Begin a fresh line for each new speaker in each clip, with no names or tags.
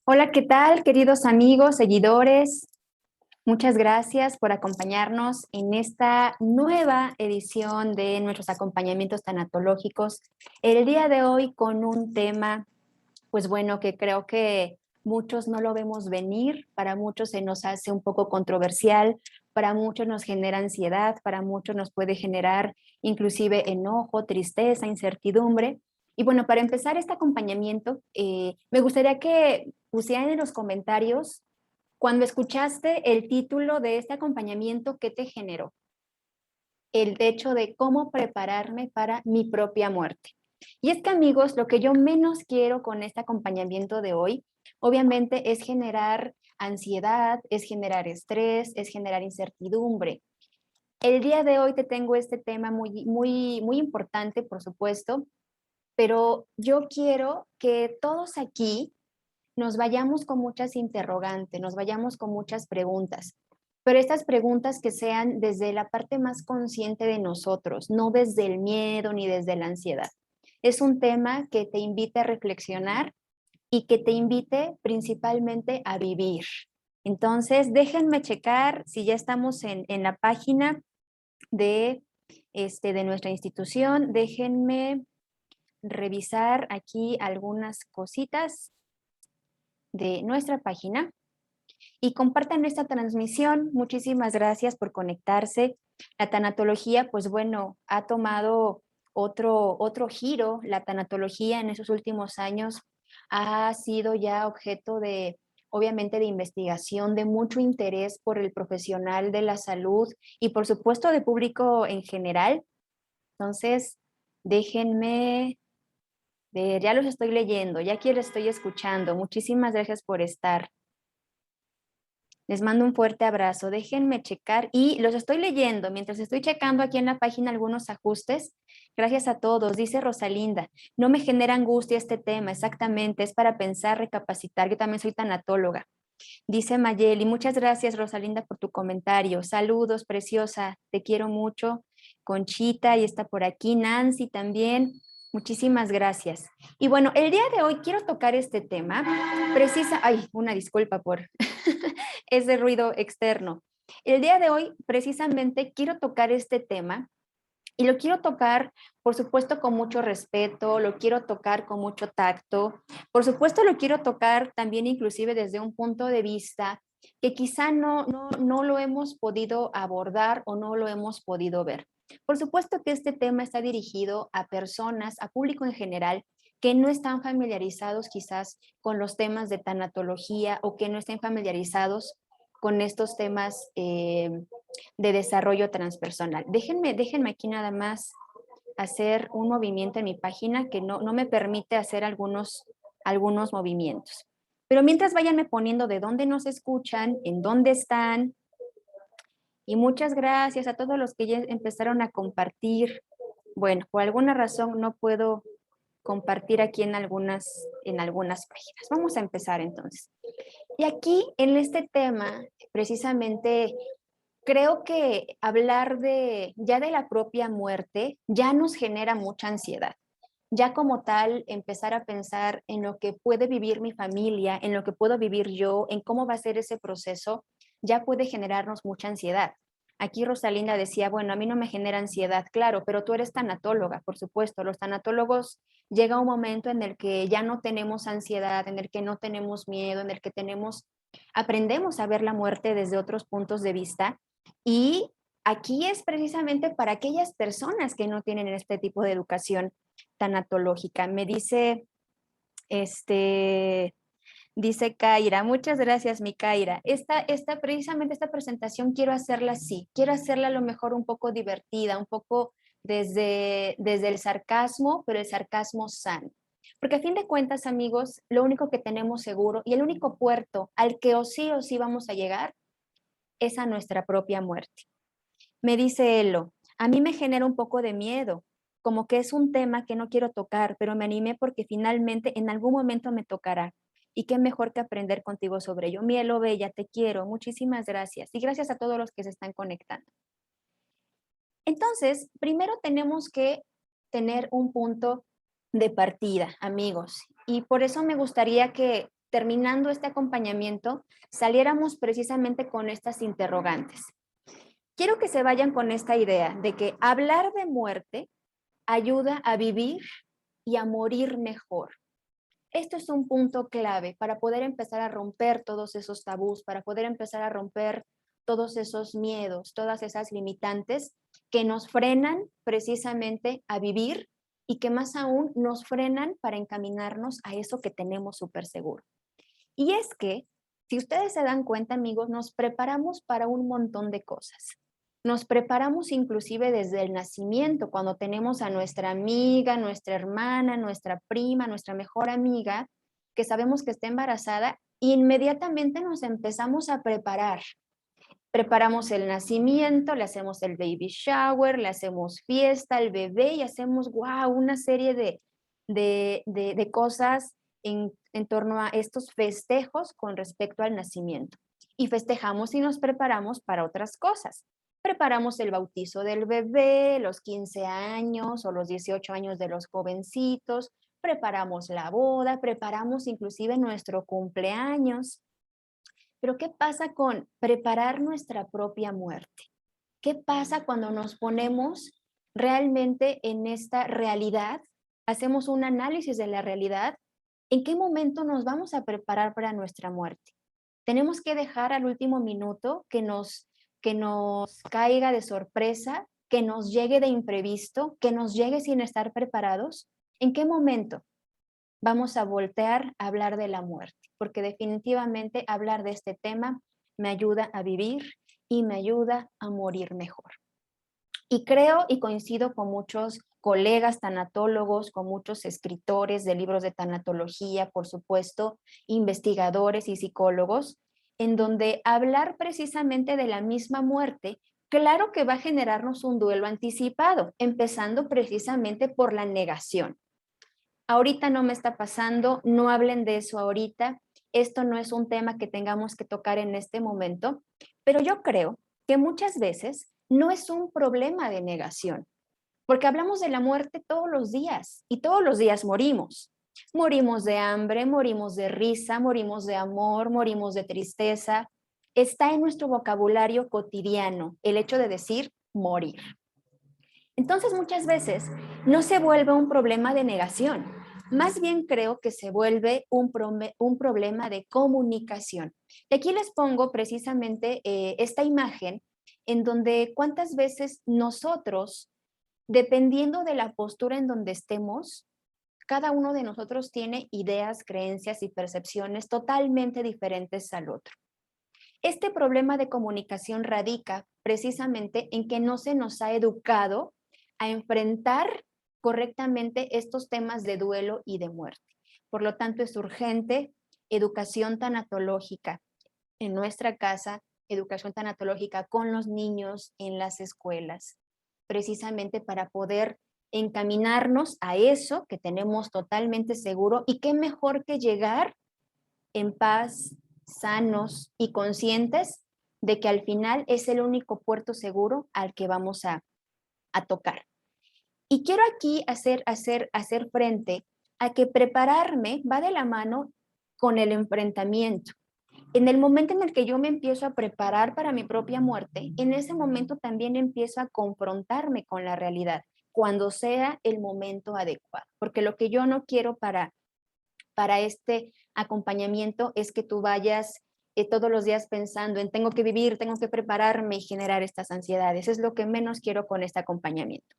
Hola, ¿qué tal, queridos amigos, seguidores? Muchas gracias por acompañarnos en esta nueva edición de nuestros acompañamientos tanatológicos. El día de hoy con un tema, pues bueno, que creo que muchos no lo vemos venir, para muchos se nos hace un poco controversial, para muchos nos genera ansiedad, para muchos nos puede generar inclusive enojo, tristeza, incertidumbre. Y bueno, para empezar este acompañamiento, me gustaría que pusieran en los comentarios cuando escuchaste el título de este acompañamiento, ¿qué te generó? El hecho de cómo prepararme para mi propia muerte. Y es que, amigos, lo que yo menos quiero con este acompañamiento de hoy, obviamente, es generar ansiedad, es generar estrés, es generar incertidumbre. El día de hoy te tengo este tema muy importante, por supuesto, pero yo quiero que todos aquí nos vayamos con muchas interrogantes, nos vayamos con muchas preguntas, pero estas preguntas que sean desde la parte más consciente de nosotros, no desde el miedo ni desde la ansiedad. Es un tema que te invite a reflexionar y que te invite principalmente a vivir. Entonces, déjenme checar si ya estamos en la página de, de nuestra institución. Déjenme revisar aquí algunas cositas de nuestra página y compartan esta transmisión. Muchísimas gracias por conectarse. La tanatología, pues bueno, ha tomado otro giro. La tanatología en esos últimos años ha sido ya objeto de, obviamente, de investigación, de mucho interés por el profesional de la salud y por supuesto de público en general. Entonces, déjenme ver, ya los estoy leyendo, ya aquí los estoy escuchando. Muchísimas gracias por estar. Les mando un fuerte abrazo. Déjenme checar y los estoy leyendo mientras estoy checando aquí en la página algunos ajustes. Gracias a todos. Dice Rosalinda, no me genera angustia este tema, exactamente, es para pensar, recapacitar. Yo también soy tanatóloga. Dice Mayeli, muchas gracias Rosalinda por tu comentario. Saludos, preciosa, te quiero mucho. Conchita y está por aquí. Nancy también. Muchísimas gracias. Y bueno, el día de hoy quiero tocar este tema. Ay, una disculpa por ese ruido externo. El día de hoy precisamente quiero tocar este tema y lo quiero tocar, por supuesto, con mucho respeto, lo quiero tocar con mucho tacto, por supuesto lo quiero tocar también inclusive desde un punto de vista que quizá no lo hemos podido abordar o no lo hemos podido ver. Por supuesto que este tema está dirigido a personas, a público en general, que no están familiarizados quizás con los temas de tanatología o que no estén familiarizados con estos temas de desarrollo transpersonal. Déjenme aquí nada más hacer un movimiento en mi página que no me permite hacer algunos movimientos. Pero mientras váyanme poniendo de dónde nos escuchan, en dónde están, y muchas gracias a todos los que ya empezaron a compartir. Bueno, por alguna razón no puedo compartir aquí en algunas páginas. Vamos a empezar entonces. Y aquí en este tema, precisamente creo que hablar de ya de la propia muerte ya nos genera mucha ansiedad. ya como tal empezar a pensar en lo que puede vivir mi familia, en lo que puedo vivir yo, en cómo va a ser ese proceso, ya puede generarnos mucha ansiedad. Aquí Rosalinda decía, bueno, a mí no me genera ansiedad, claro, pero tú eres tanatóloga, por supuesto. Los tanatólogos llega un momento en el que ya no tenemos ansiedad, en el que no tenemos miedo, en el que aprendemos a ver la muerte desde otros puntos de vista. Y aquí es precisamente para aquellas personas que no tienen este tipo de educación tanatológica. Me dice, este, dice Kaira, muchas gracias, mi Kaira. Precisamente esta presentación quiero hacerla así, quiero hacerla a lo mejor un poco divertida, un poco desde el sarcasmo, pero el sarcasmo sano. Porque a fin de cuentas, amigos, lo único que tenemos seguro y el único puerto al que o sí vamos a llegar es a nuestra propia muerte. Me dice Elo, a mí me genera un poco de miedo, como que es un tema que no quiero tocar, pero me animé porque finalmente en algún momento me tocará. Y qué mejor que aprender contigo sobre ello. Mi Elo Bella, te quiero, muchísimas gracias. Y gracias a todos los que se están conectando. Entonces, primero tenemos que tener un punto de partida, amigos. Y por eso me gustaría que terminando este acompañamiento saliéramos precisamente con estas interrogantes. Quiero que se vayan con esta idea de que hablar de muerte ayuda a vivir y a morir mejor. Esto es un punto clave para poder empezar a romper todos esos tabús, para poder empezar a romper todos esos miedos, todas esas limitantes que nos frenan precisamente a vivir y que más aún nos frenan para encaminarnos a eso que tenemos súper seguro. Y es que, si ustedes se dan cuenta, amigos, nos preparamos para un montón de cosas. Nos preparamos inclusive desde el nacimiento, cuando tenemos a nuestra amiga, nuestra hermana, nuestra prima, nuestra mejor amiga, que sabemos que está embarazada, inmediatamente nos empezamos a preparar. Preparamos el nacimiento, le hacemos el baby shower, le hacemos fiesta al bebé y hacemos, wow, una serie de cosas en torno a estos festejos con respecto al nacimiento. Y festejamos y nos preparamos para otras cosas. Preparamos el bautizo del bebé, los 15 años o los 18 años de los jovencitos, preparamos la boda, preparamos inclusive nuestro cumpleaños. Pero ¿qué pasa con preparar nuestra propia muerte? ¿Qué pasa cuando nos ponemos realmente en esta realidad? Hacemos un análisis de la realidad. ¿En qué momento nos vamos a preparar para nuestra muerte? ¿Tenemos que dejar al último minuto que nos caiga de sorpresa, que nos llegue de imprevisto, que nos llegue sin estar preparados? ¿En qué momento vamos a voltear a hablar de la muerte? Porque definitivamente hablar de este tema me ayuda a vivir y me ayuda a morir mejor. Y creo y coincido con muchos colegas tanatólogos, con muchos escritores de libros de tanatología, por supuesto, investigadores y psicólogos, en donde hablar precisamente de la misma muerte, claro que va a generarnos un duelo anticipado, empezando precisamente por la negación. Ahorita no me está pasando, no hablen de eso ahorita, esto no es un tema que tengamos que tocar en este momento, pero yo creo que muchas veces no es un problema de negación, porque hablamos de la muerte todos los días y todos los días morimos. Morimos de hambre, morimos de risa, morimos de amor, morimos de tristeza. Está en nuestro vocabulario cotidiano el hecho de decir morir. Entonces, muchas veces no se vuelve un problema de negación, más bien creo que se vuelve un problema de comunicación. Y aquí les pongo precisamente esta imagen en donde cuántas veces nosotros, dependiendo de la postura en donde estemos, cada uno de nosotros tiene ideas, creencias y percepciones totalmente diferentes al otro. Este problema de comunicación radica precisamente en que no se nos ha educado a enfrentar correctamente estos temas de duelo y de muerte. Por lo tanto, es urgente educación tanatológica en nuestra casa, educación tanatológica con los niños en las escuelas, precisamente para poder encaminarnos a eso que tenemos totalmente seguro y qué mejor que llegar en paz, sanos y conscientes de que al final es el único puerto seguro al que vamos a tocar. Y quiero aquí hacer frente a que prepararme va de la mano con el enfrentamiento. En el momento en el que yo me empiezo a preparar para mi propia muerte, en ese momento también empiezo a confrontarme con la realidad, cuando sea el momento adecuado. Porque lo que yo no quiero para este acompañamiento es que tú vayas todos los días pensando en tengo que vivir, tengo que prepararme y generar estas ansiedades. Es lo que menos quiero con este acompañamiento.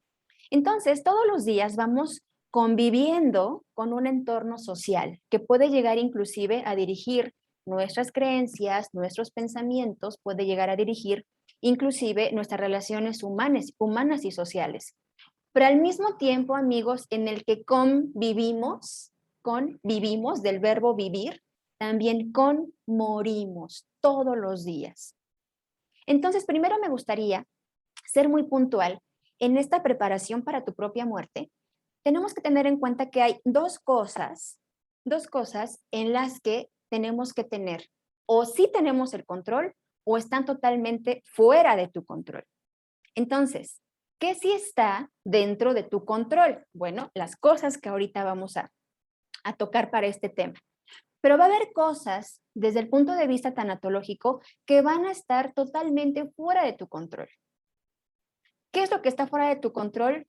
Entonces, todos los días vamos conviviendo con un entorno social que puede llegar inclusive a dirigir nuestras creencias, nuestros pensamientos, puede llegar a dirigir inclusive nuestras relaciones humanas y sociales. Pero al mismo tiempo, amigos, en el que convivimos del verbo vivir, también conmorimos todos los días. Entonces, primero me gustaría ser muy puntual en esta preparación para tu propia muerte. Tenemos que tener en cuenta que hay dos cosas en las que tenemos que tener, o sí tenemos el control, o están totalmente fuera de tu control. Entonces, ¿qué sí está dentro de tu control? Bueno, las cosas que ahorita vamos a tocar para este tema. Pero va a haber cosas desde el punto de vista tanatológico que van a estar totalmente fuera de tu control. ¿Qué es lo que está fuera de tu control?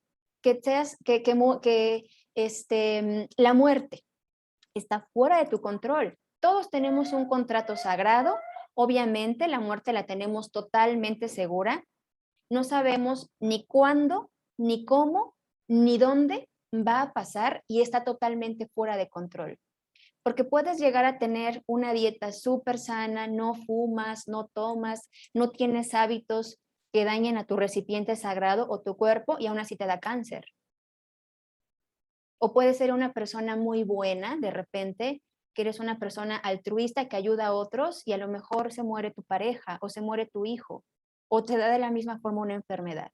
La muerte está fuera de tu control. Todos tenemos un contrato sagrado. Obviamente la muerte la tenemos totalmente segura. No sabemos ni cuándo, ni cómo, ni dónde va a pasar y está totalmente fuera de control. Porque puedes llegar a tener una dieta súper sana, no fumas, no tomas, no tienes hábitos que dañen a tu recipiente sagrado o tu cuerpo y aún así te da cáncer. O puedes ser una persona muy buena de repente, que eres una persona altruista que ayuda a otros y a lo mejor se muere tu pareja o se muere tu hijo o te da de la misma forma una enfermedad.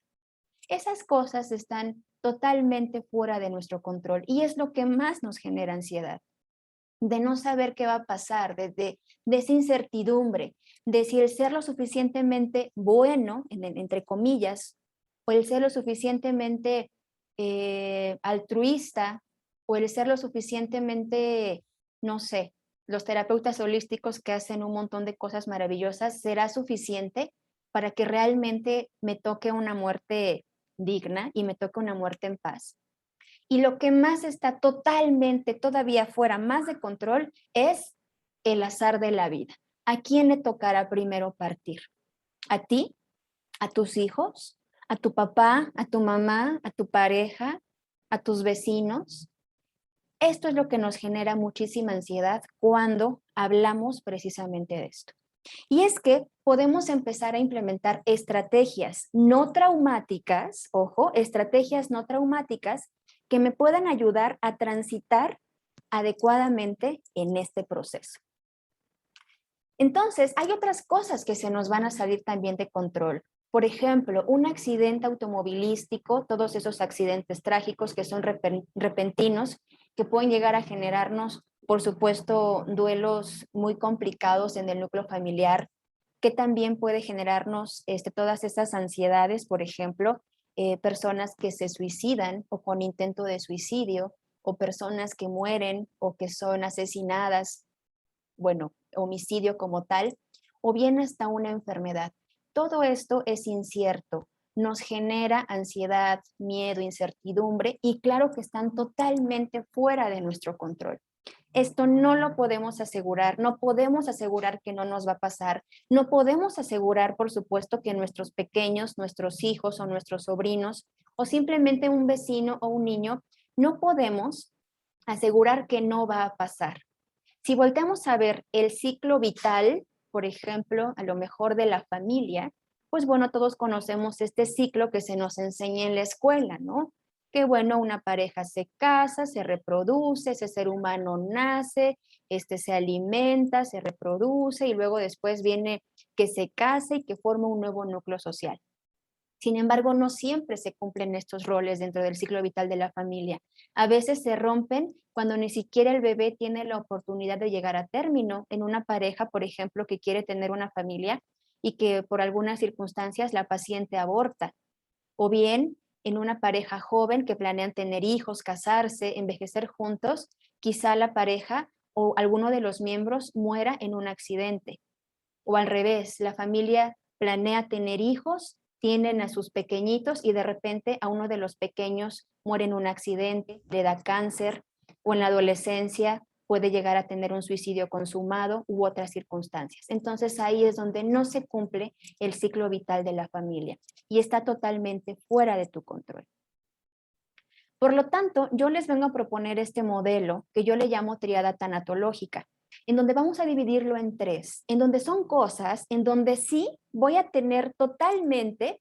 Esas cosas están totalmente fuera de nuestro control y es lo que más nos genera ansiedad, de no saber qué va a pasar, de esa incertidumbre, de si el ser lo suficientemente bueno, entre comillas, o el ser lo suficientemente altruista, o el ser lo suficientemente, no sé, los terapeutas holísticos que hacen un montón de cosas maravillosas, será suficiente para que realmente me toque una muerte digna y me toque una muerte en paz. Y lo que más está totalmente todavía fuera más de control es el azar de la vida. ¿A quién le tocará primero partir? ¿A ti? ¿A tus hijos? ¿A tu papá? ¿A tu mamá? ¿A tu pareja? ¿A tus vecinos? Esto es lo que nos genera muchísima ansiedad cuando hablamos precisamente de esto. Y es que podemos empezar a implementar estrategias no traumáticas, ojo, estrategias no traumáticas que me puedan ayudar a transitar adecuadamente en este proceso. Entonces, hay otras cosas que se nos van a salir también de control. Por ejemplo, un accidente automovilístico, todos esos accidentes trágicos que son repentinos, que pueden llegar a generarnos, por supuesto, duelos muy complicados en el núcleo familiar, que también puede generarnos todas estas ansiedades, por ejemplo, personas que se suicidan o con intento de suicidio, o personas que mueren o que son asesinadas, bueno, homicidio como tal, o bien hasta una enfermedad. Todo esto es incierto, nos genera ansiedad, miedo, incertidumbre y claro que están totalmente fuera de nuestro control. Esto no lo podemos asegurar, no podemos asegurar que no nos va a pasar, no podemos asegurar, por supuesto, que nuestros pequeños, nuestros hijos o nuestros sobrinos o simplemente un vecino o un niño, no podemos asegurar que no va a pasar. Si volteamos a ver el ciclo vital, por ejemplo, a lo mejor de la familia, pues bueno, todos conocemos este ciclo que se nos enseña en la escuela, ¿no? Que bueno, una pareja se casa, se reproduce, ese ser humano nace, se alimenta, se reproduce y luego después viene que se case y que forma un nuevo núcleo social. Sin embargo, no siempre se cumplen estos roles dentro del ciclo vital de la familia. A veces se rompen cuando ni siquiera el bebé tiene la oportunidad de llegar a término en una pareja, por ejemplo, que quiere tener una familia y que por algunas circunstancias la paciente aborta. O bien en una pareja joven que planean tener hijos, casarse, envejecer juntos, quizá la pareja o alguno de los miembros muera en un accidente. O al revés, la familia planea tener hijos, tienen a sus pequeñitos y de repente a uno de los pequeños muere en un accidente, le da cáncer, o en la adolescencia puede llegar a tener un suicidio consumado u otras circunstancias. Entonces ahí es donde no se cumple el ciclo vital de la familia y está totalmente fuera de tu control. Por lo tanto, yo les vengo a proponer este modelo que yo le llamo triada tanatológica, en donde vamos a dividirlo en tres, en donde son cosas en donde sí voy a tener totalmente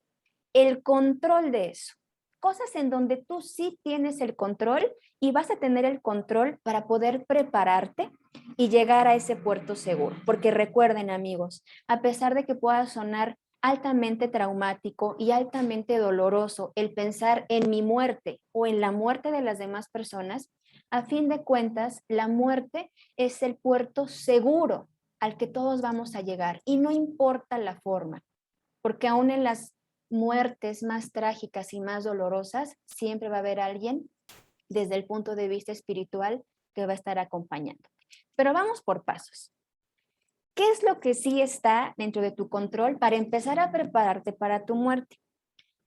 el control de eso. Cosas en donde tú sí tienes el control y vas a tener el control para poder prepararte y llegar a ese puerto seguro. Porque recuerden, amigos, a pesar de que pueda sonar altamente traumático y altamente doloroso el pensar en mi muerte o en la muerte de las demás personas, a fin de cuentas, la muerte es el puerto seguro al que todos vamos a llegar y no importa la forma, porque aún en las muertes más trágicas y más dolorosas, siempre va a haber alguien desde el punto de vista espiritual que va a estar acompañando. Pero vamos por pasos. ¿Qué es lo que sí está dentro de tu control para empezar a prepararte para tu muerte?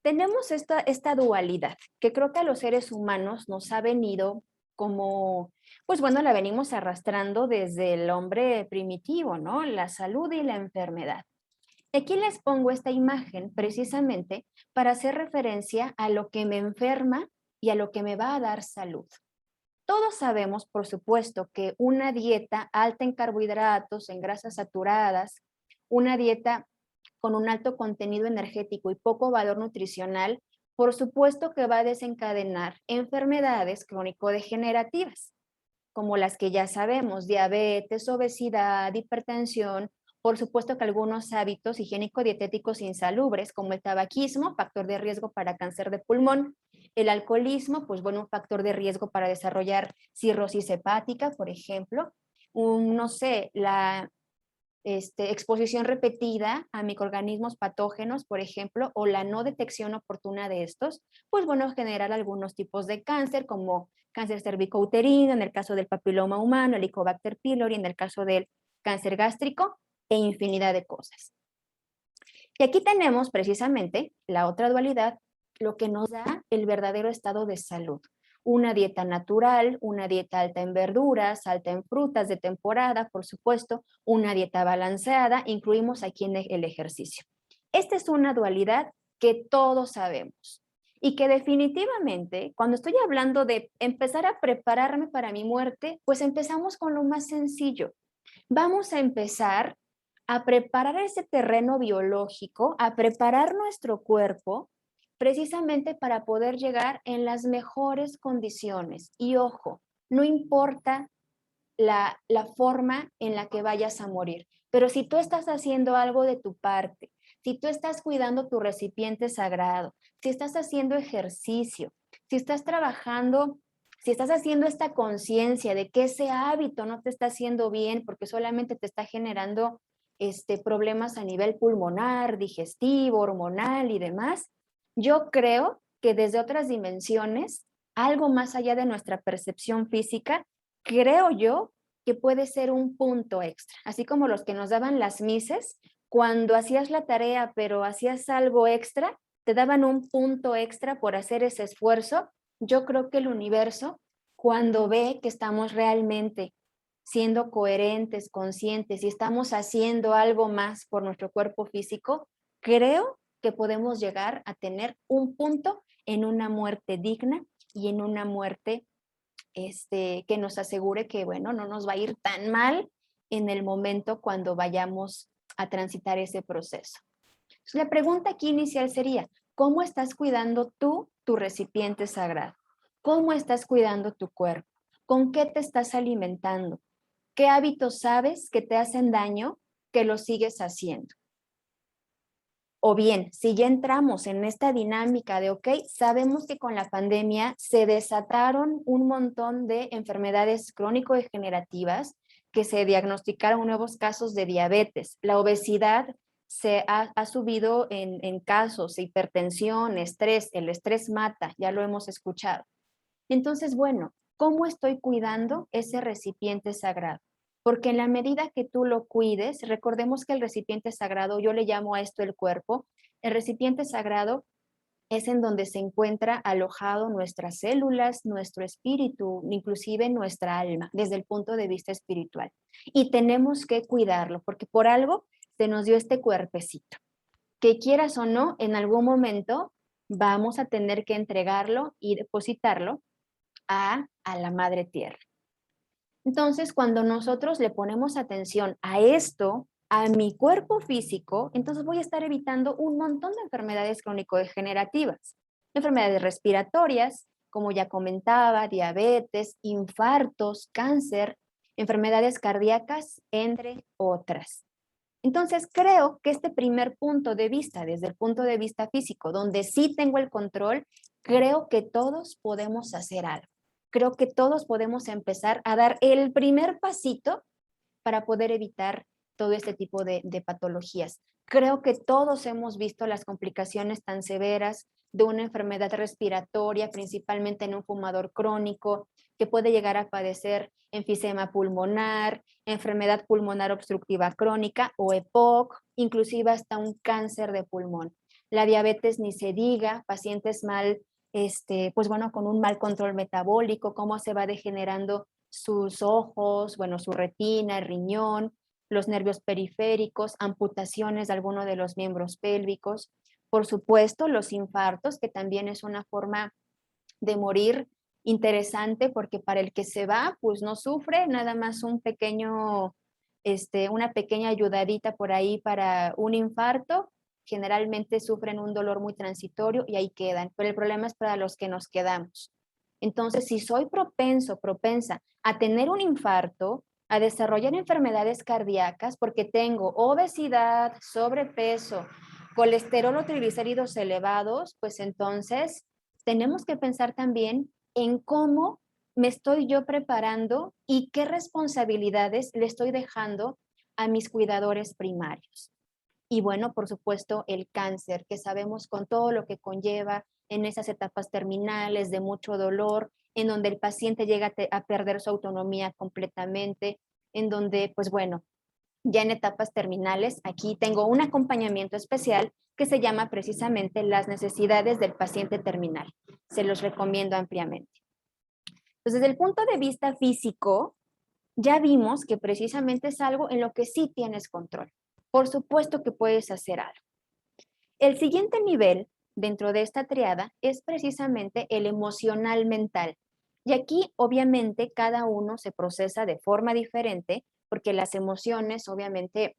Tenemos esta dualidad que creo que a los seres humanos nos ha venido como, pues bueno, la venimos arrastrando desde el hombre primitivo, ¿no? La salud y la enfermedad. Aquí les pongo esta imagen precisamente para hacer referencia a lo que me enferma y a lo que me va a dar salud. Todos sabemos, por supuesto, que una dieta alta en carbohidratos, en grasas saturadas, una dieta con un alto contenido energético y poco valor nutricional, por supuesto que va a desencadenar enfermedades crónico-degenerativas, como las que ya sabemos, diabetes, obesidad, hipertensión, por supuesto que algunos hábitos higiénico-dietéticos insalubres, como el tabaquismo, factor de riesgo para cáncer de pulmón, el alcoholismo, pues bueno, un factor de riesgo para desarrollar cirrosis hepática, por ejemplo, no sé, la exposición repetida a microorganismos patógenos, por ejemplo, o la no detección oportuna de estos, pues bueno, generar algunos tipos de cáncer, como cáncer cervicouterino, en el caso del papiloma humano, el Helicobacter pylori, en el caso del cáncer gástrico, e infinidad de cosas. Y aquí tenemos precisamente la otra dualidad, lo que nos da el verdadero estado de salud. Una dieta natural, una dieta alta en verduras, alta en frutas de temporada, por supuesto, una dieta balanceada, incluimos aquí en el ejercicio. Esta es una dualidad que todos sabemos y que definitivamente, cuando estoy hablando de empezar a prepararme para mi muerte, pues empezamos con lo más sencillo. Vamos a empezar a preparar ese terreno biológico, a preparar nuestro cuerpo precisamente para poder llegar en las mejores condiciones. Y ojo, no importa la forma en la que vayas a morir, pero si tú estás haciendo algo de tu parte, si tú estás cuidando tu recipiente sagrado, si estás haciendo ejercicio, si estás trabajando, si estás haciendo esta conciencia de que ese hábito no te está haciendo bien porque solamente te está generando problemas a nivel pulmonar, digestivo, hormonal y demás, yo creo que desde otras dimensiones, algo más allá de nuestra percepción física, creo yo que puede ser un punto extra, así como los que nos daban las mises, cuando hacías la tarea pero hacías algo extra, te daban un punto extra por hacer ese esfuerzo. Yo creo que el universo, cuando ve que estamos realmente siendo coherentes, conscientes y estamos haciendo algo más por nuestro cuerpo físico, creo que podemos llegar a tener un punto en una muerte digna y en una muerte que nos asegure que, bueno, no nos va a ir tan mal en el momento cuando vayamos a transitar ese proceso. Entonces, la pregunta aquí inicial sería, ¿cómo estás cuidando tú tu recipiente sagrado? ¿Cómo estás cuidando tu cuerpo? ¿Con qué te estás alimentando? ¿Qué hábitos sabes que te hacen daño que lo sigues haciendo? O bien, si ya entramos en esta dinámica de, ok, sabemos que con la pandemia se desataron un montón de enfermedades crónico-degenerativas, que se diagnosticaron nuevos casos de diabetes, la obesidad ha subido en casos, hipertensión, estrés, el estrés mata, ya lo hemos escuchado. Entonces, bueno, ¿cómo estoy cuidando ese recipiente sagrado? Porque en la medida que tú lo cuides, recordemos que el recipiente sagrado, yo le llamo a esto el cuerpo, el recipiente sagrado es en donde se encuentra alojado nuestras células, nuestro espíritu, inclusive nuestra alma, desde el punto de vista espiritual. Y tenemos que cuidarlo, porque por algo se nos dio este cuerpecito. Que quieras o no, en algún momento vamos a tener que entregarlo y depositarlo a la madre tierra. Entonces, cuando nosotros le ponemos atención a esto, a mi cuerpo físico, entonces voy a estar evitando un montón de enfermedades crónico-degenerativas, enfermedades respiratorias, como ya comentaba, diabetes, infartos, cáncer, enfermedades cardíacas, entre otras. Entonces, creo que este primer punto de vista, desde el punto de vista físico, donde sí tengo el control, creo que todos podemos hacer algo. Creo que todos podemos empezar a dar el primer pasito para poder evitar todo este tipo de patologías. Creo que todos hemos visto las complicaciones tan severas de una enfermedad respiratoria, principalmente en un fumador crónico, que puede llegar a padecer enfisema pulmonar, enfermedad pulmonar obstructiva crónica o EPOC, inclusive hasta un cáncer de pulmón. La diabetes ni se diga, pacientes pues bueno, con un mal control metabólico, cómo se va degenerando sus ojos, bueno, su retina, el riñón, los nervios periféricos, amputaciones de alguno de los miembros pélvicos, por supuesto, los infartos, que también es una forma de morir interesante porque para el que se va, pues no sufre, nada más un pequeño, una pequeña ayudadita por ahí para un infarto, generalmente sufren un dolor muy transitorio y ahí quedan, pero el problema es para los que nos quedamos. Entonces, si soy propensa a tener un infarto, a desarrollar enfermedades cardíacas porque tengo obesidad, sobrepeso, colesterol o triglicéridos elevados, pues entonces tenemos que pensar también en cómo me estoy yo preparando y qué responsabilidades le estoy dejando a mis cuidadores primarios. Y bueno, por supuesto, el cáncer, que sabemos con todo lo que conlleva en esas etapas terminales de mucho dolor, en donde el paciente llega a perder su autonomía completamente, en donde, pues bueno, ya en etapas terminales, aquí tengo un acompañamiento especial que se llama precisamente las necesidades del paciente terminal. Se los recomiendo ampliamente. Entonces, desde el punto de vista físico, ya vimos que precisamente es algo en lo que sí tienes control. Por supuesto que puedes hacer algo. El siguiente nivel dentro de esta triada es precisamente el emocional mental. Y aquí, obviamente, cada uno se procesa de forma diferente porque las emociones, obviamente,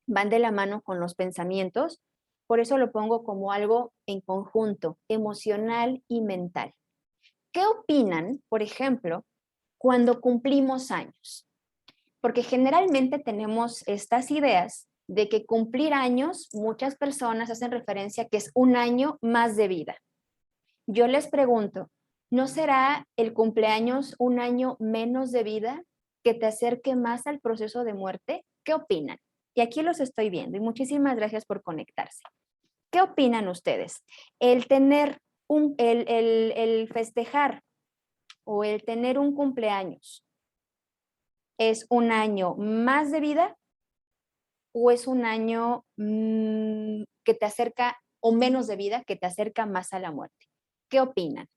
van de la mano con los pensamientos. Por eso lo pongo como algo en conjunto, emocional y mental. ¿Qué opinan, por ejemplo, cuando cumplimos años? Porque generalmente tenemos estas ideas de que cumplir años, muchas personas hacen referencia a que es un año más de vida. Yo les pregunto, ¿no será el cumpleaños un año menos de vida que te acerque más al proceso de muerte? ¿Qué opinan? Y aquí los estoy viendo y muchísimas gracias por conectarse. ¿Qué opinan ustedes? El tener el festejar o el tener un cumpleaños, ¿es un año más de vida o es un año que te acerca o menos de vida que te acerca más a la muerte? ¿Qué opinan?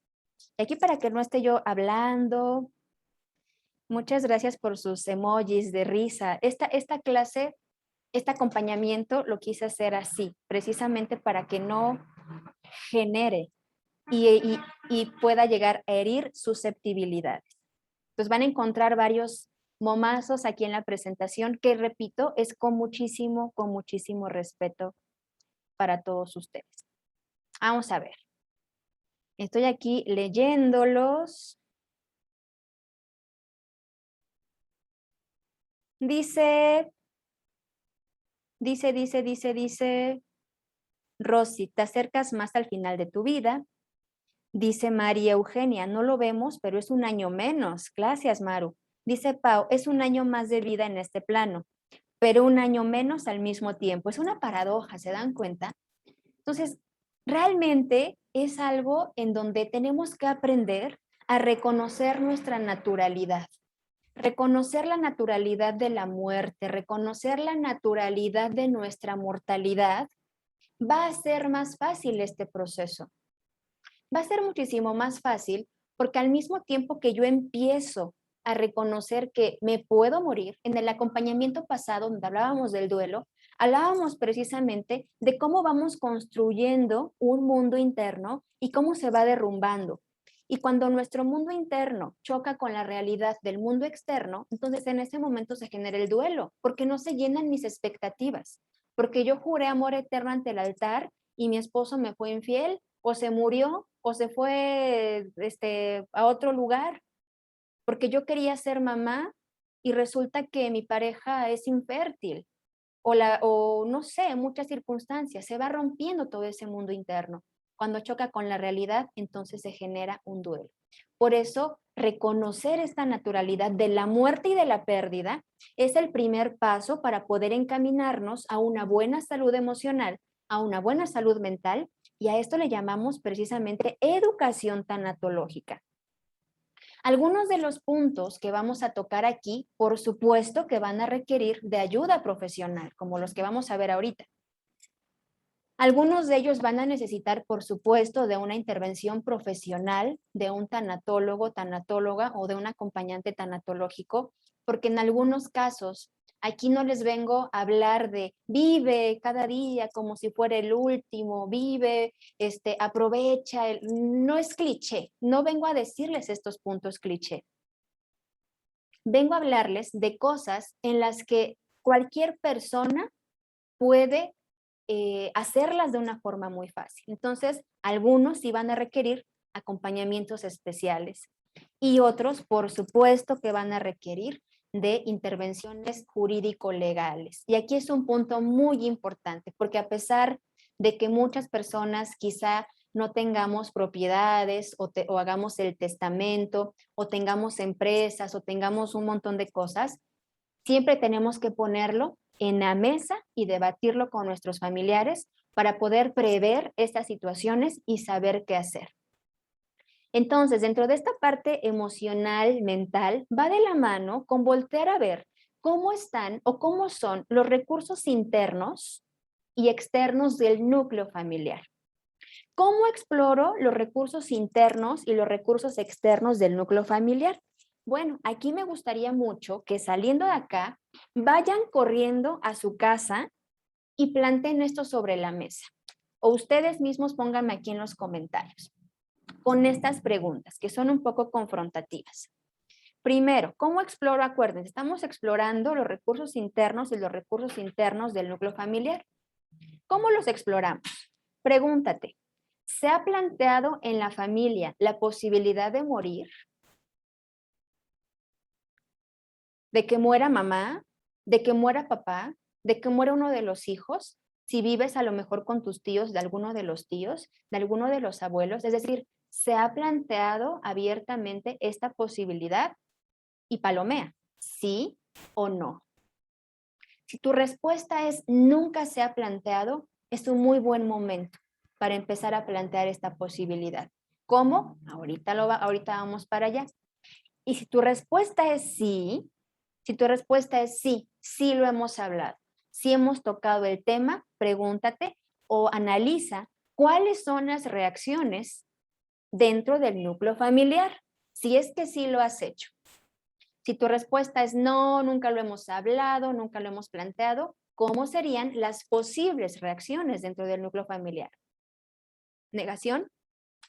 Y aquí para que no esté yo hablando, muchas gracias por sus emojis de risa. Esta clase, este acompañamiento lo quise hacer así, precisamente para que no genere y pueda llegar a herir susceptibilidades. Pues van a encontrar varios momazos aquí en la presentación que, repito, es con muchísimo respeto para todos ustedes. Vamos a ver. Estoy aquí leyéndolos. Dice Rosy, te acercas más al final de tu vida. Dice María Eugenia, no lo vemos, pero es un año menos. Gracias, Maru. Dice Pau, es un año más de vida en este plano. pero un año menos al mismo tiempo. Es una paradoja, ¿se dan cuenta? Entonces, realmente es algo en donde tenemos que aprender a reconocer nuestra naturalidad, reconocer la naturalidad de la muerte, reconocer la naturalidad de nuestra mortalidad, va a ser más fácil este proceso. Va a ser muchísimo más fácil porque al mismo tiempo que yo empiezo a reconocer que me puedo morir, en el acompañamiento pasado donde hablábamos del duelo, hablábamos precisamente de cómo vamos construyendo un mundo interno y cómo se va derrumbando. Y cuando nuestro mundo interno choca con la realidad del mundo externo, entonces en ese momento se genera el duelo, porque no se llenan mis expectativas, porque yo juré amor eterno ante el altar y mi esposo me fue infiel, o se murió, o se fue a otro lugar, porque yo quería ser mamá y resulta que mi pareja es infértil, o no sé, muchas circunstancias, se va rompiendo todo ese mundo interno. Cuando choca con la realidad, entonces se genera un duelo. Por eso, reconocer esta naturalidad de la muerte y de la pérdida es el primer paso para poder encaminarnos a una buena salud emocional, a una buena salud mental, y a esto le llamamos precisamente educación tanatológica. Algunos de los puntos que vamos a tocar aquí, por supuesto que van a requerir de ayuda profesional, como los que vamos a ver ahorita. Algunos de ellos van a necesitar, por supuesto, de una intervención profesional, de un tanatólogo, tanatóloga o de un acompañante tanatológico, porque en algunos casos aquí no les vengo a hablar de vive cada día como si fuera el último, vive, aprovecha, no es cliché, no vengo a decirles estos puntos cliché. Vengo a hablarles de cosas en las que cualquier persona puede hacerlas de una forma muy fácil. Entonces, algunos sí van a requerir acompañamientos especiales y otros, por supuesto, que van a requerir de intervenciones jurídico-legales. Y aquí es un punto muy importante, porque a pesar de que muchas personas quizá no tengamos propiedades o hagamos el testamento o tengamos empresas o tengamos un montón de cosas, siempre tenemos que ponerlo en la mesa y debatirlo con nuestros familiares para poder prever estas situaciones y saber qué hacer. Entonces, dentro de esta parte emocional, mental, va de la mano con voltear a ver cómo están o cómo son los recursos internos y externos del núcleo familiar. ¿Cómo exploro los recursos internos y los recursos externos del núcleo familiar? Bueno, aquí me gustaría mucho que saliendo de acá, vayan corriendo a su casa y planteen esto sobre la mesa. O ustedes mismos pónganme aquí en los comentarios con estas preguntas que son un poco confrontativas. Primero, ¿cómo exploro? Acuérdense, estamos explorando los recursos internos y los recursos internos del núcleo familiar. ¿Cómo los exploramos? Pregúntate, ¿se ha planteado en la familia la posibilidad de morir? ¿De que muera mamá? ¿De que muera papá? ¿De que muera uno de los hijos? Si vives a lo mejor con tus tíos, de alguno de los tíos, de alguno de los abuelos. Es decir, ¿se ha planteado abiertamente esta posibilidad? Y palomea, ¿sí o no? Si tu respuesta es nunca se ha planteado, es un muy buen momento para empezar a plantear esta posibilidad. ¿Cómo? Ahorita vamos para allá. Y si tu respuesta es sí, si tu respuesta es sí, sí lo hemos hablado, sí hemos tocado el tema, pregúntate o analiza cuáles son las reacciones dentro del núcleo familiar, si es que sí lo has hecho. Si tu respuesta es no, nunca lo hemos hablado, nunca lo hemos planteado, ¿cómo serían las posibles reacciones dentro del núcleo familiar? Negación.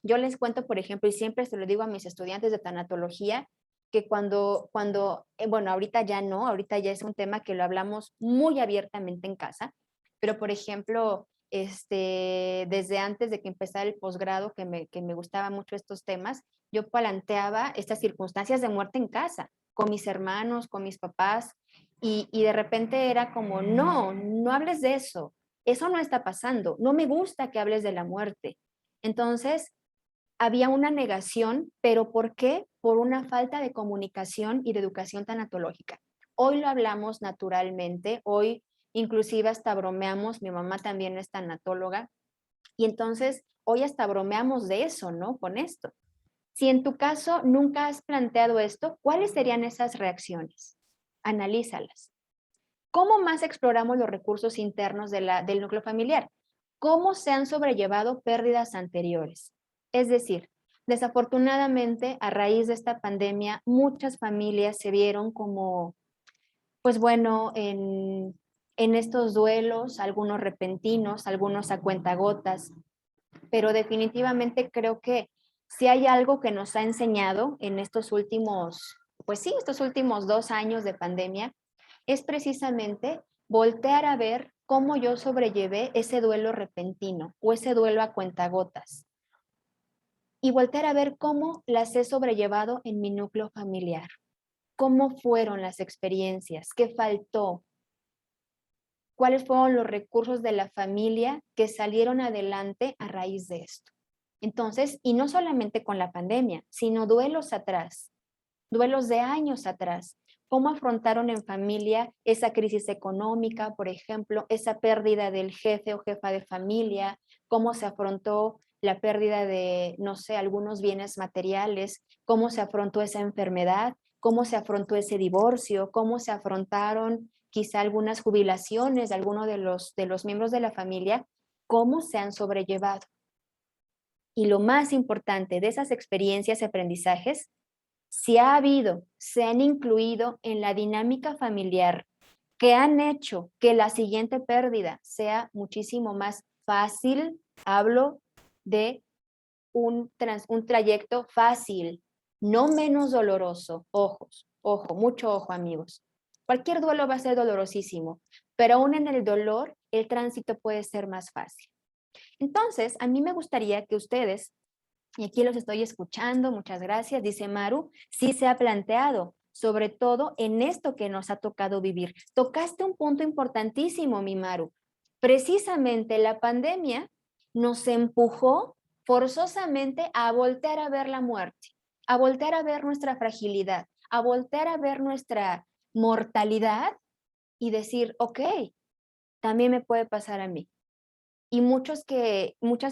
Yo les cuento, por ejemplo, y siempre se lo digo a mis estudiantes de tanatología, que bueno, ahorita ya no, ahorita ya es un tema que lo hablamos muy abiertamente en casa, pero por ejemplo, desde antes de que empezara el posgrado, que me gustaba mucho estos temas, yo planteaba estas circunstancias de muerte en casa, con mis hermanos, con mis papás, y de repente era como, no, no hables de eso no está pasando, no me gusta que hables de la muerte. Entonces, había una negación, pero ¿por qué? Por una falta de comunicación y de educación tanatológica. Hoy lo hablamos naturalmente, hoy inclusive hasta bromeamos, mi mamá también es tanatóloga, y entonces hoy hasta bromeamos de eso, ¿no? Con esto. Si en tu caso nunca has planteado esto, ¿cuáles serían esas reacciones? Analízalas. ¿Cómo más exploramos los recursos internos del núcleo familiar? ¿Cómo se han sobrellevado pérdidas anteriores? Es decir, desafortunadamente, a raíz de esta pandemia, muchas familias se vieron como, pues bueno, en estos duelos, algunos repentinos, algunos a cuentagotas, pero definitivamente creo que si hay algo que nos ha enseñado en estos últimos, pues sí, estos últimos 2 años de pandemia, es precisamente voltear a ver cómo yo sobrellevé ese duelo repentino o ese duelo a cuentagotas y voltear a ver cómo las he sobrellevado en mi núcleo familiar, cómo fueron las experiencias, qué faltó, cuáles fueron los recursos de la familia que salieron adelante a raíz de esto. Entonces, y no solamente con la pandemia, sino duelos atrás, duelos de años atrás. ¿Cómo afrontaron en familia esa crisis económica, por ejemplo, esa pérdida del jefe o jefa de familia? ¿Cómo se afrontó la pérdida de, no sé, algunos bienes materiales? ¿Cómo se afrontó esa enfermedad? ¿Cómo se afrontó ese divorcio? ¿Cómo se afrontaron quizá algunas jubilaciones de alguno de los miembros de la familia? ¿Cómo se han sobrellevado? Y lo más importante de esas experiencias y aprendizajes, si ha habido, se han incluido en la dinámica familiar que han hecho que la siguiente pérdida sea muchísimo más fácil. Hablo de un trayecto fácil, no menos doloroso. Ojo, mucho ojo, amigos. Cualquier duelo va a ser dolorosísimo, pero aún en el dolor, el tránsito puede ser más fácil. Entonces, a mí me gustaría que ustedes, y aquí los estoy escuchando, muchas gracias, dice Maru, sí se ha planteado, sobre todo en esto que nos ha tocado vivir. Tocaste un punto importantísimo, mi Maru. Precisamente la pandemia nos empujó forzosamente a voltear a ver la muerte, a voltear a ver nuestra fragilidad, a voltear a ver nuestra mortalidad y decir, ok, también me puede pasar a mí. Y muchas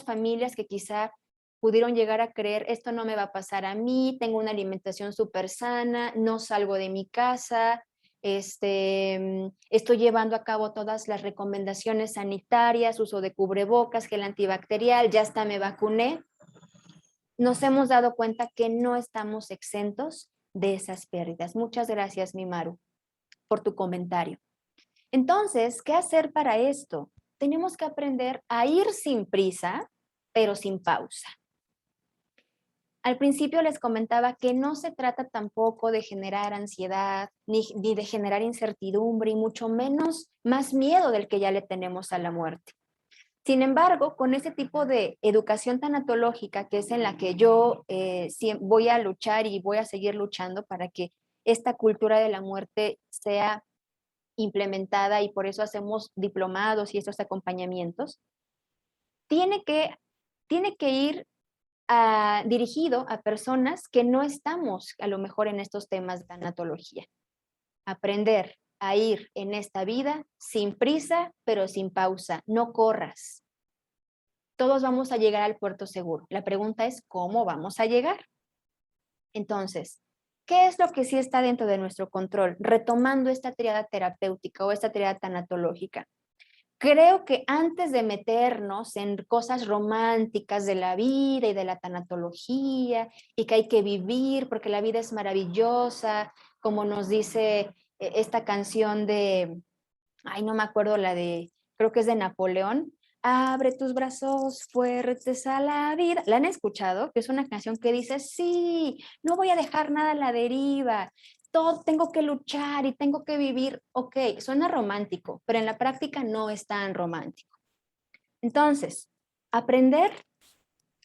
familias que quizá pudieron llegar a creer, esto no me va a pasar a mí, tengo una alimentación súper sana, no salgo de mi casa, estoy llevando a cabo todas las recomendaciones sanitarias, uso de cubrebocas, gel antibacterial, ya hasta me vacuné. Nos hemos dado cuenta que no estamos exentos de esas pérdidas. Muchas gracias, mi Maru, por tu comentario. Entonces, ¿qué hacer para esto? Tenemos que aprender a ir sin prisa, pero sin pausa. Al principio les comentaba que no se trata tampoco de generar ansiedad, ni de generar incertidumbre, y mucho menos más miedo del que ya le tenemos a la muerte. Sin embargo, con ese tipo de educación tanatológica, que es en la que yo voy a luchar y voy a seguir luchando para que esta cultura de la muerte sea implementada, y por eso hacemos diplomados y estos acompañamientos, tiene que ir dirigido a personas que no estamos a lo mejor en estos temas de tanatología. Aprender a ir en esta vida sin prisa, pero sin pausa. No corras. Todos vamos a llegar al puerto seguro. La pregunta es, ¿cómo vamos a llegar? Entonces, ¿qué es lo que sí está dentro de nuestro control? Retomando esta triada terapéutica o esta triada tanatológica. Creo que antes de meternos en cosas románticas de la vida y de la tanatología y que hay que vivir porque la vida es maravillosa, como nos dice esta canción de, ay, no me acuerdo la de, creo que es de Napoleón, abre tus brazos fuertes a la vida. ¿La han escuchado? Que es una canción que dice, sí, no voy a dejar nada a la deriva, todo tengo que luchar y tengo que vivir. Ok, suena romántico, pero en la práctica no es tan romántico. Entonces, aprender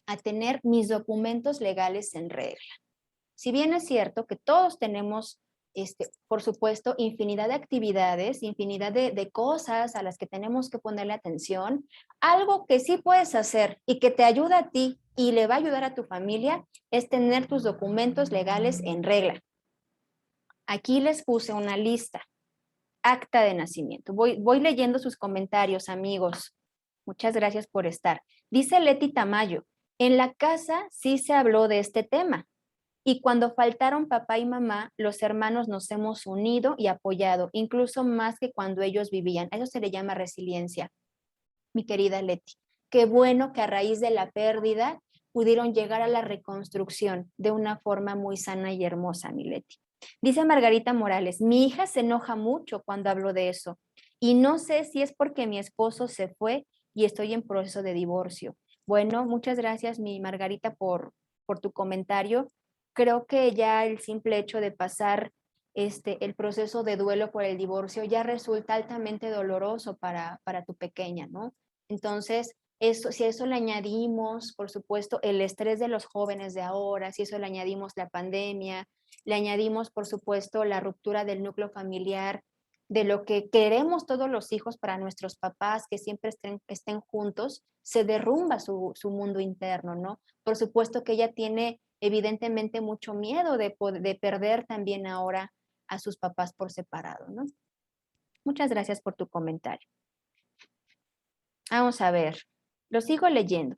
a tener mis documentos legales en regla. Si bien es cierto que todos tenemos, por supuesto, infinidad de actividades, infinidad de cosas a las que tenemos que ponerle atención, algo que sí puedes hacer y que te ayuda a ti y le va a ayudar a tu familia es tener tus documentos legales en regla. Aquí les puse una lista. acta de nacimiento. Voy leyendo sus comentarios, amigos. Muchas gracias por estar. Dice Leti Tamayo, en la casa sí se habló de este tema y cuando faltaron papá y mamá, los hermanos nos hemos unido y apoyado, incluso más que cuando ellos vivían. A eso se le llama resiliencia, mi querida Leti. Qué bueno que a raíz de la pérdida pudieron llegar a la reconstrucción de una forma muy sana y hermosa, mi Leti. Dice Margarita Morales, mi hija se enoja mucho cuando hablo de eso y no sé si es porque mi esposo se fue y estoy en proceso de divorcio. Bueno, muchas gracias, mi Margarita, por tu comentario. Creo que ya el simple hecho de pasar el proceso de duelo por el divorcio ya resulta altamente doloroso para tu pequeña, ¿no? Entonces, eso, si a eso le añadimos, por supuesto, el estrés de los jóvenes de ahora, si eso le añadimos la pandemia, le añadimos, por supuesto, la ruptura del núcleo familiar, de lo que queremos todos los hijos para nuestros papás, que siempre estén juntos, se derrumba su mundo interno, ¿no? Por supuesto que ella tiene evidentemente mucho miedo de perder también ahora a sus papás por separado, ¿no? Muchas gracias por tu comentario. Vamos a ver, lo sigo leyendo,